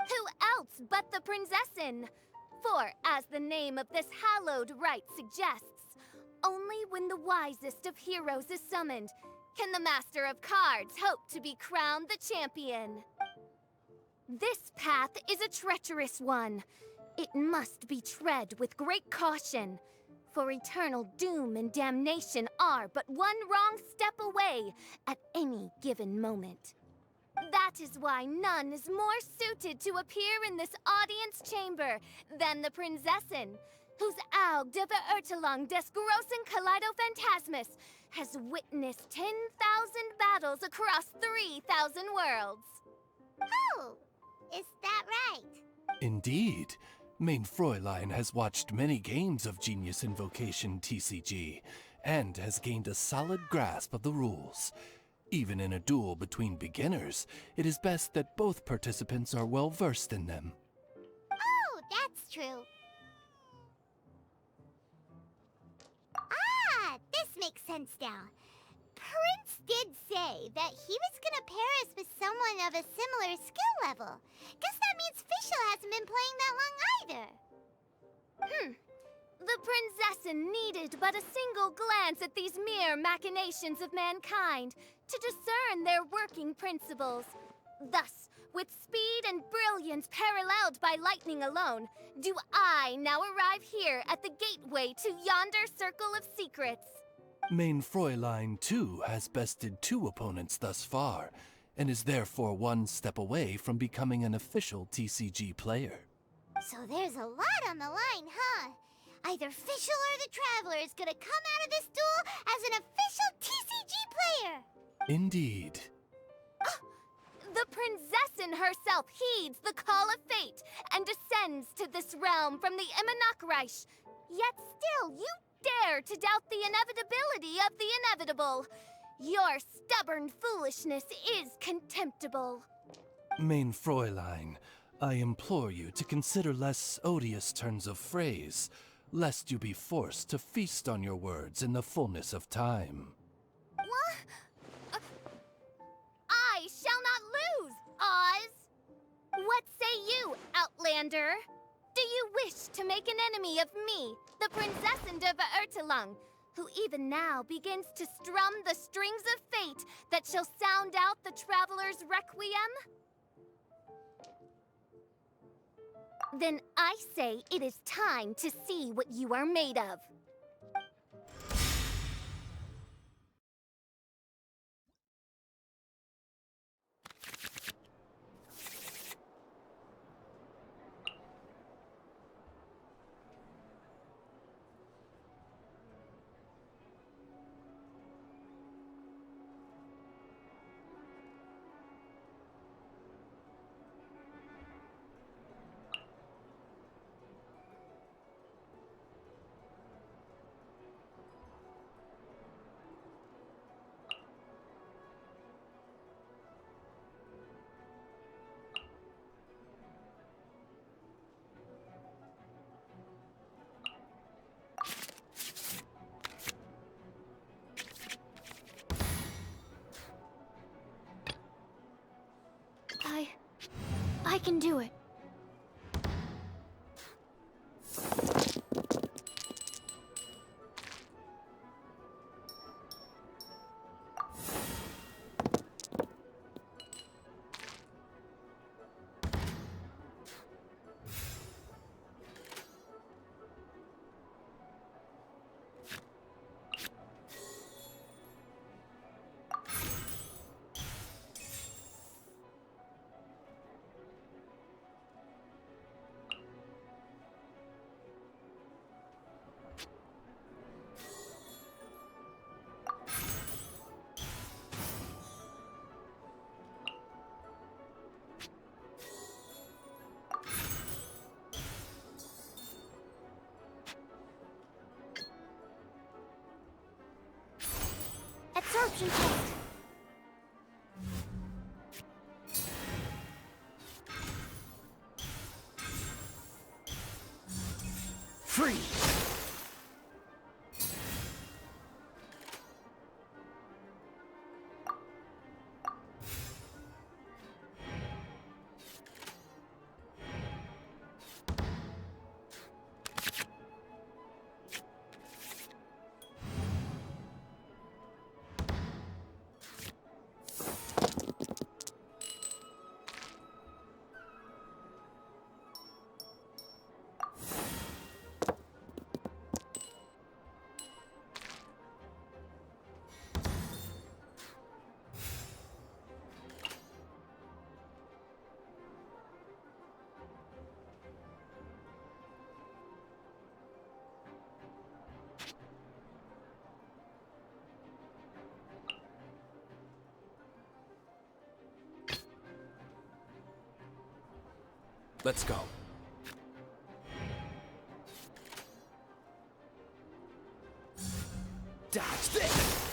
D: Who else but the princessin? For, as the name of this hallowed rite suggests, only when the wisest of heroes is summoned can the Master of Cards hope to be crowned the champion. This path is a treacherous one. It must be tread with great caution, for eternal doom and damnation are but one wrong step away at any given moment. That is why none is more suited to appear in this audience chamber than the princessin, whose Aug de Verurtelung des großen Kaleido-Phantasmus has witnessed 10,000 battles across 3,000 worlds.
H: Oh, is that right?
L: Indeed. Mein Fräulein has watched many games of Genius Invocation TCG, and has gained a solid grasp of the rules. Even in a duel between beginners, it is best that both participants are well versed in them.
H: Oh, that's true. This makes sense now. Prince did say that he was gonna pair us with someone of a similar skill level. Guess that means Fischl hasn't been playing that long either.
D: The princessin needed but a single glance at these mere machinations of mankind to discern their working principles. Thus, with speed and brilliance paralleled by lightning alone, do I now arrive here at the gateway to yonder circle of secrets.
L: Mein Fräulein, too, has bested 2 opponents thus far, and is therefore one step away from becoming an official TCG player.
H: So there's a lot on the line, huh? Either Fischl or the Traveler is gonna come out of this duel as an official TCG player!
L: Indeed.
D: The princessin herself heeds the call of fate and descends to this realm from the Immanakreich. Yet still, you dare to doubt the inevitability of the inevitable. Your stubborn foolishness is contemptible.
L: Mein Fräulein, I implore you to consider less odious turns of phrase, lest you be forced to feast on your words in the fullness of time.
D: What? I shall not lose, Oz!
H: What say you, Outlander? Do you wish to make an enemy of me, the Princess of Ertelung, who even now begins to strum the strings of fate that shall sound out the traveler's requiem? Then I say it is time to see what you are made of.
I: I can do it. Absorption test.
C: Free!
L: Let's go.
C: Dodge this!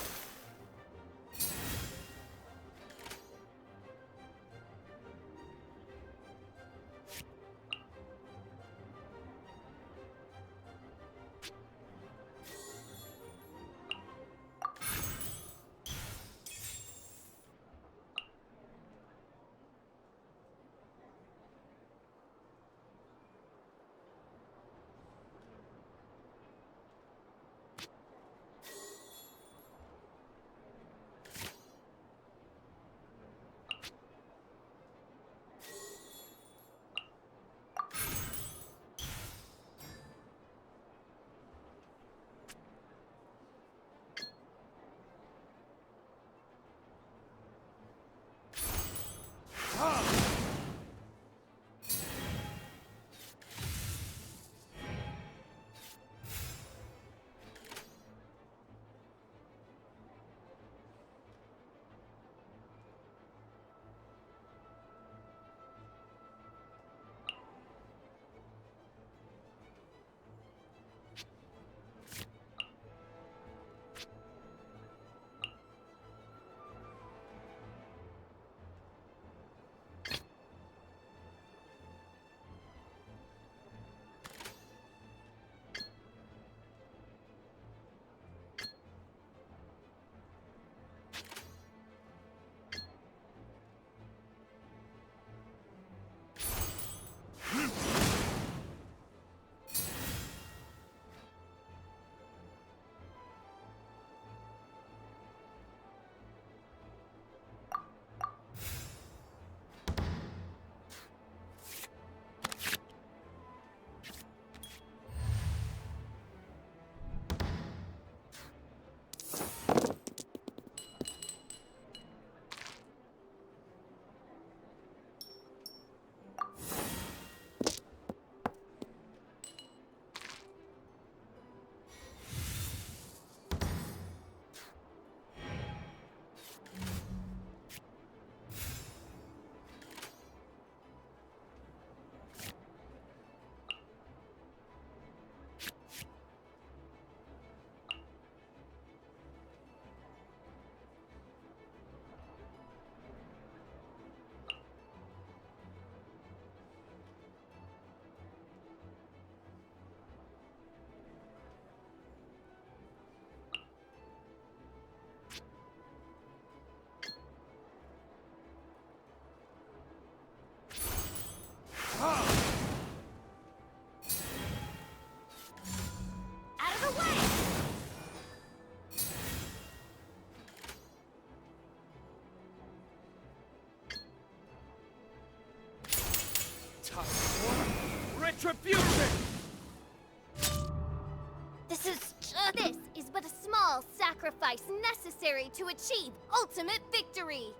A: time for retribution!
I: This is but a small sacrifice necessary to achieve ultimate victory.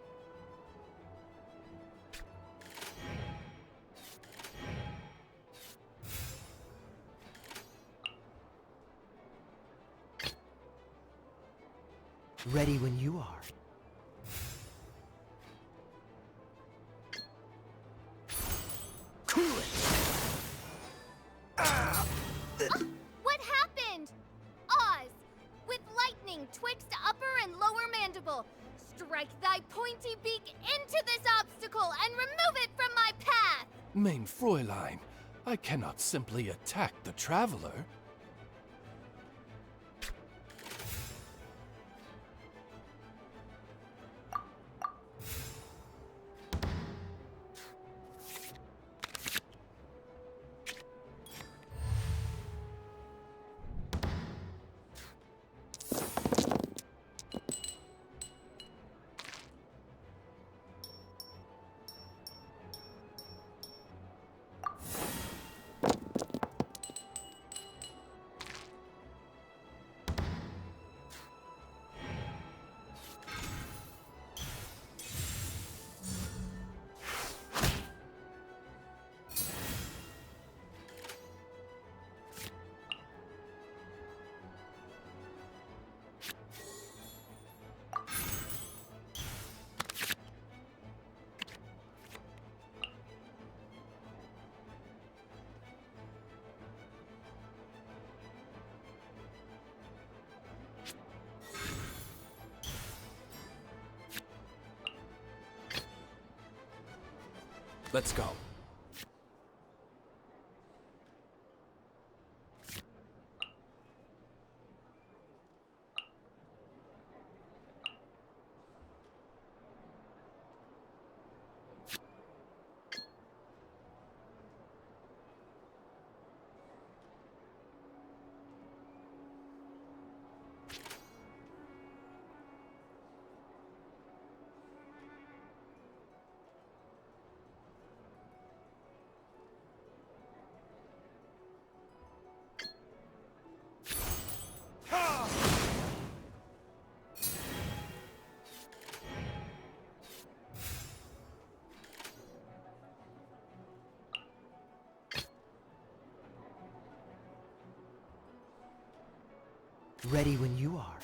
B: Ready when you are.
C: Cool it!
I: What happened? Oz, with lightning twixt upper and lower mandible, strike thy pointy beak into this obstacle and remove it from my path!
L: Mein Fräulein, I cannot simply attack the traveler. Let's go.
B: Ready when you are.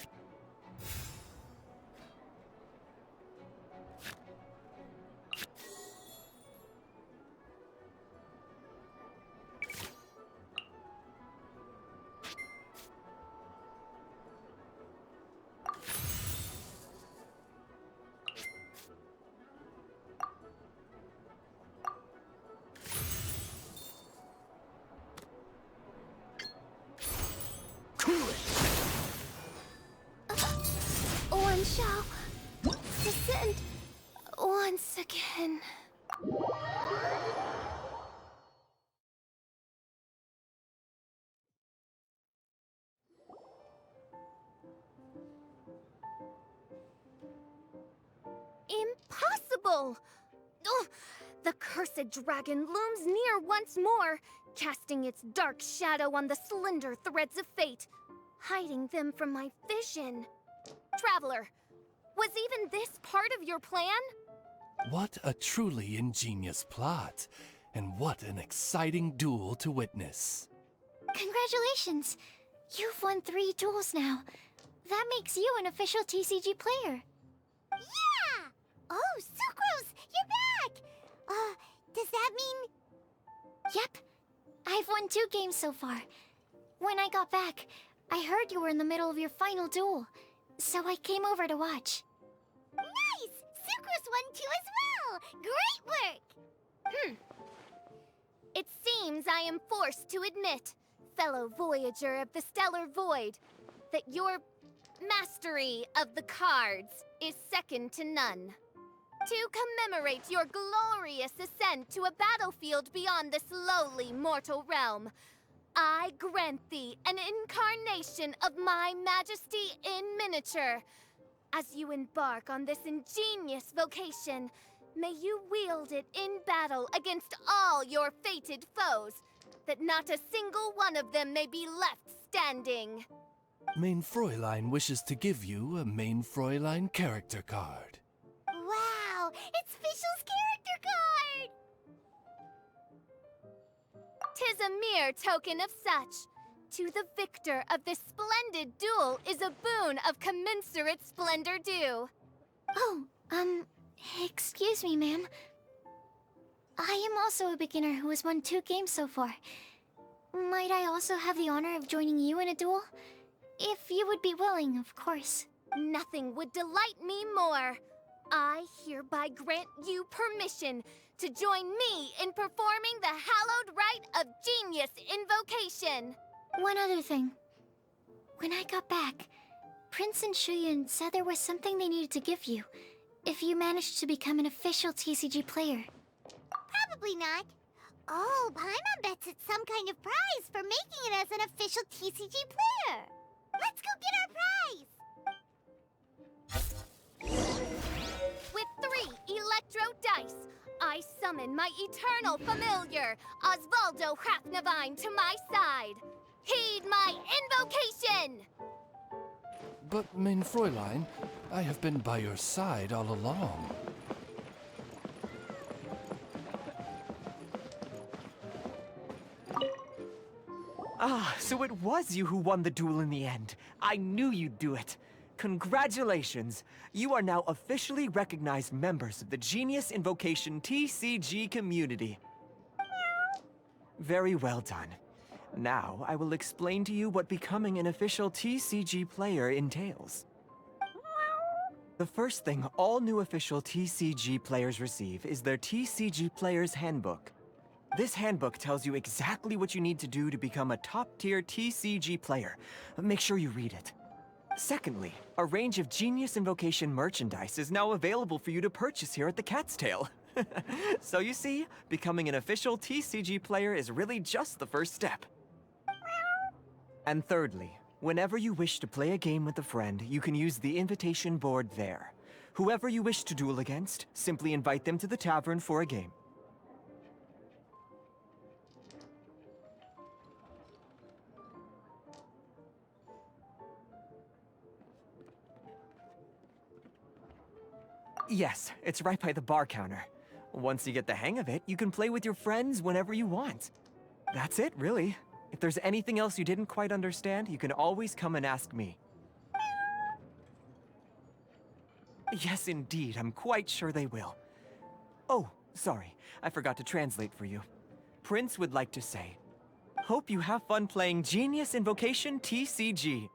I: One shall descend once again. Impossible! Ugh, the cursed dragon looms near once more, casting its dark shadow on the slender threads of fate, hiding them from my vision. Traveler, was even this part of your plan?
L: What a truly ingenious plot, and what an exciting duel to witness.
I: Congratulations! You've won 3 duels now. That makes you an official TCG player.
H: Yeah! Oh, Sucrose, you're back! Does that mean...
I: Yep. I've won 2 games so far. When I got back, I heard you were in the middle of your final duel, so I came over to watch.
H: Nice! Sucrose won too as well! Great work!
I: It seems I am forced to admit, fellow Voyager of the Stellar Void, that your mastery of the cards is second to none. To commemorate your glorious ascent to a battlefield beyond this lowly mortal realm, I grant thee an incarnation of my majesty in miniature. As you embark on this ingenious vocation,
M: May you wield it in battle against all your fated foes, that not a single one of them may be left standing.
L: Main Fräulein wishes to give you a Main Fräulein character card.
H: Wow, it's Fischl's character card!
M: 'Tis a mere token of such. To the victor of this splendid duel is a boon of commensurate splendor due.
I: Oh, excuse me, ma'am. I am also a beginner who has won 2 games so far. Might I also have the honor of joining you in a duel? If you would be willing, of course.
M: Nothing would delight me more. I hereby grant you permission to join me in performing the hallowed rite of genius invocation.
I: One other thing. When I got back, Prince and Shuyan said there was something they needed to give you if you managed to become an official TCG player.
H: Probably not. Oh, Paimon bets it's some kind of prize for making it as an official TCG player. Let's go get our prize!
M: With 3 Electro Dice, I summon my eternal familiar, Osvaldo Hrafnavine, to my side. Heed my invocation!
L: But, Main Fräulein, I have been by your side all along.
G: Ah, so it was you who won the duel in the end. I knew you'd do it. Congratulations! You are now officially recognized members of the Genius Invocation TCG community. Very well done. Now, I will explain to you what becoming an official TCG player entails. The first thing all new official TCG players receive is their TCG Player's Handbook. This handbook tells you exactly what you need to do to become a top-tier TCG player. Make sure you read it. Secondly, a range of Genius Invocation merchandise is now available for you to purchase here at the Cat's Tail. So you see, becoming an official TCG player is really just the first step. And thirdly, whenever you wish to play a game with a friend, you can use the invitation board there. Whoever you wish to duel against, simply invite them to the tavern for a game. Yes, it's right by the bar counter. Once you get the hang of it, you can play with your friends whenever you want. That's it, really. If there's anything else you didn't quite understand, you can always come and ask me. Yes, indeed, I'm quite sure they will. Oh, sorry, I forgot to translate for you. Prince would like to say, hope you have fun playing Genius Invocation TCG.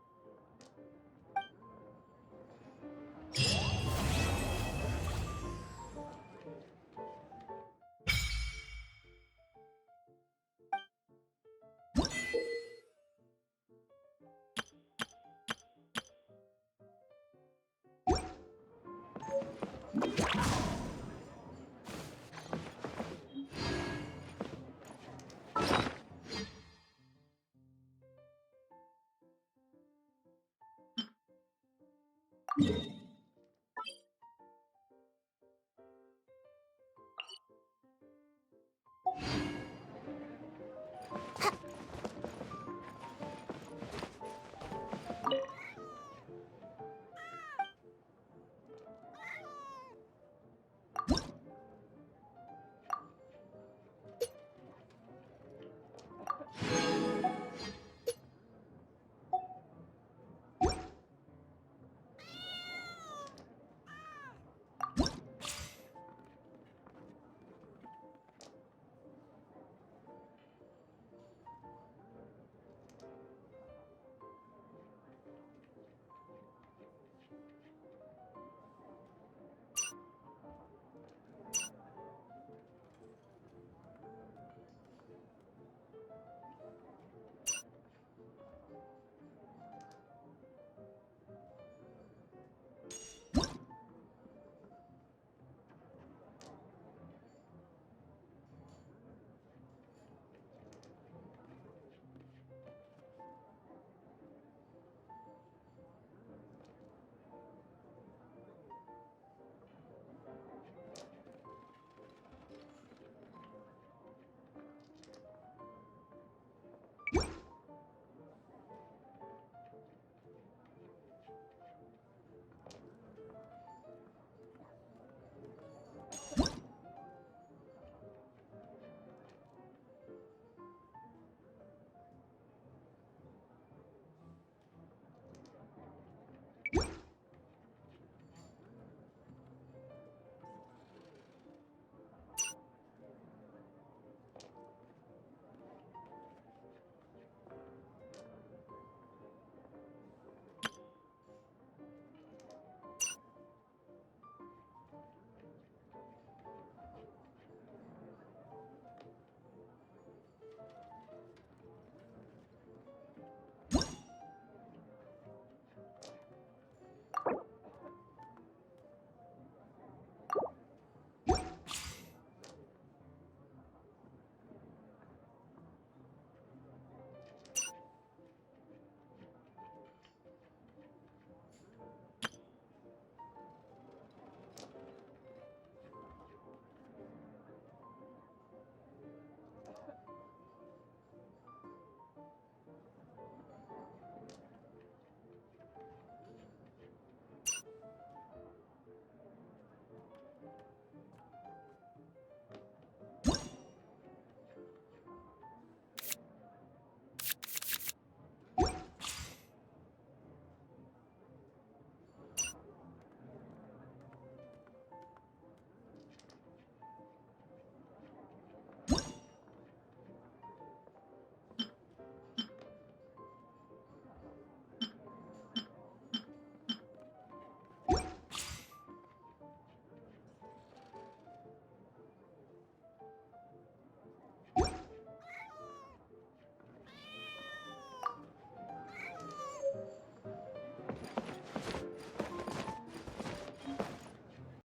N: You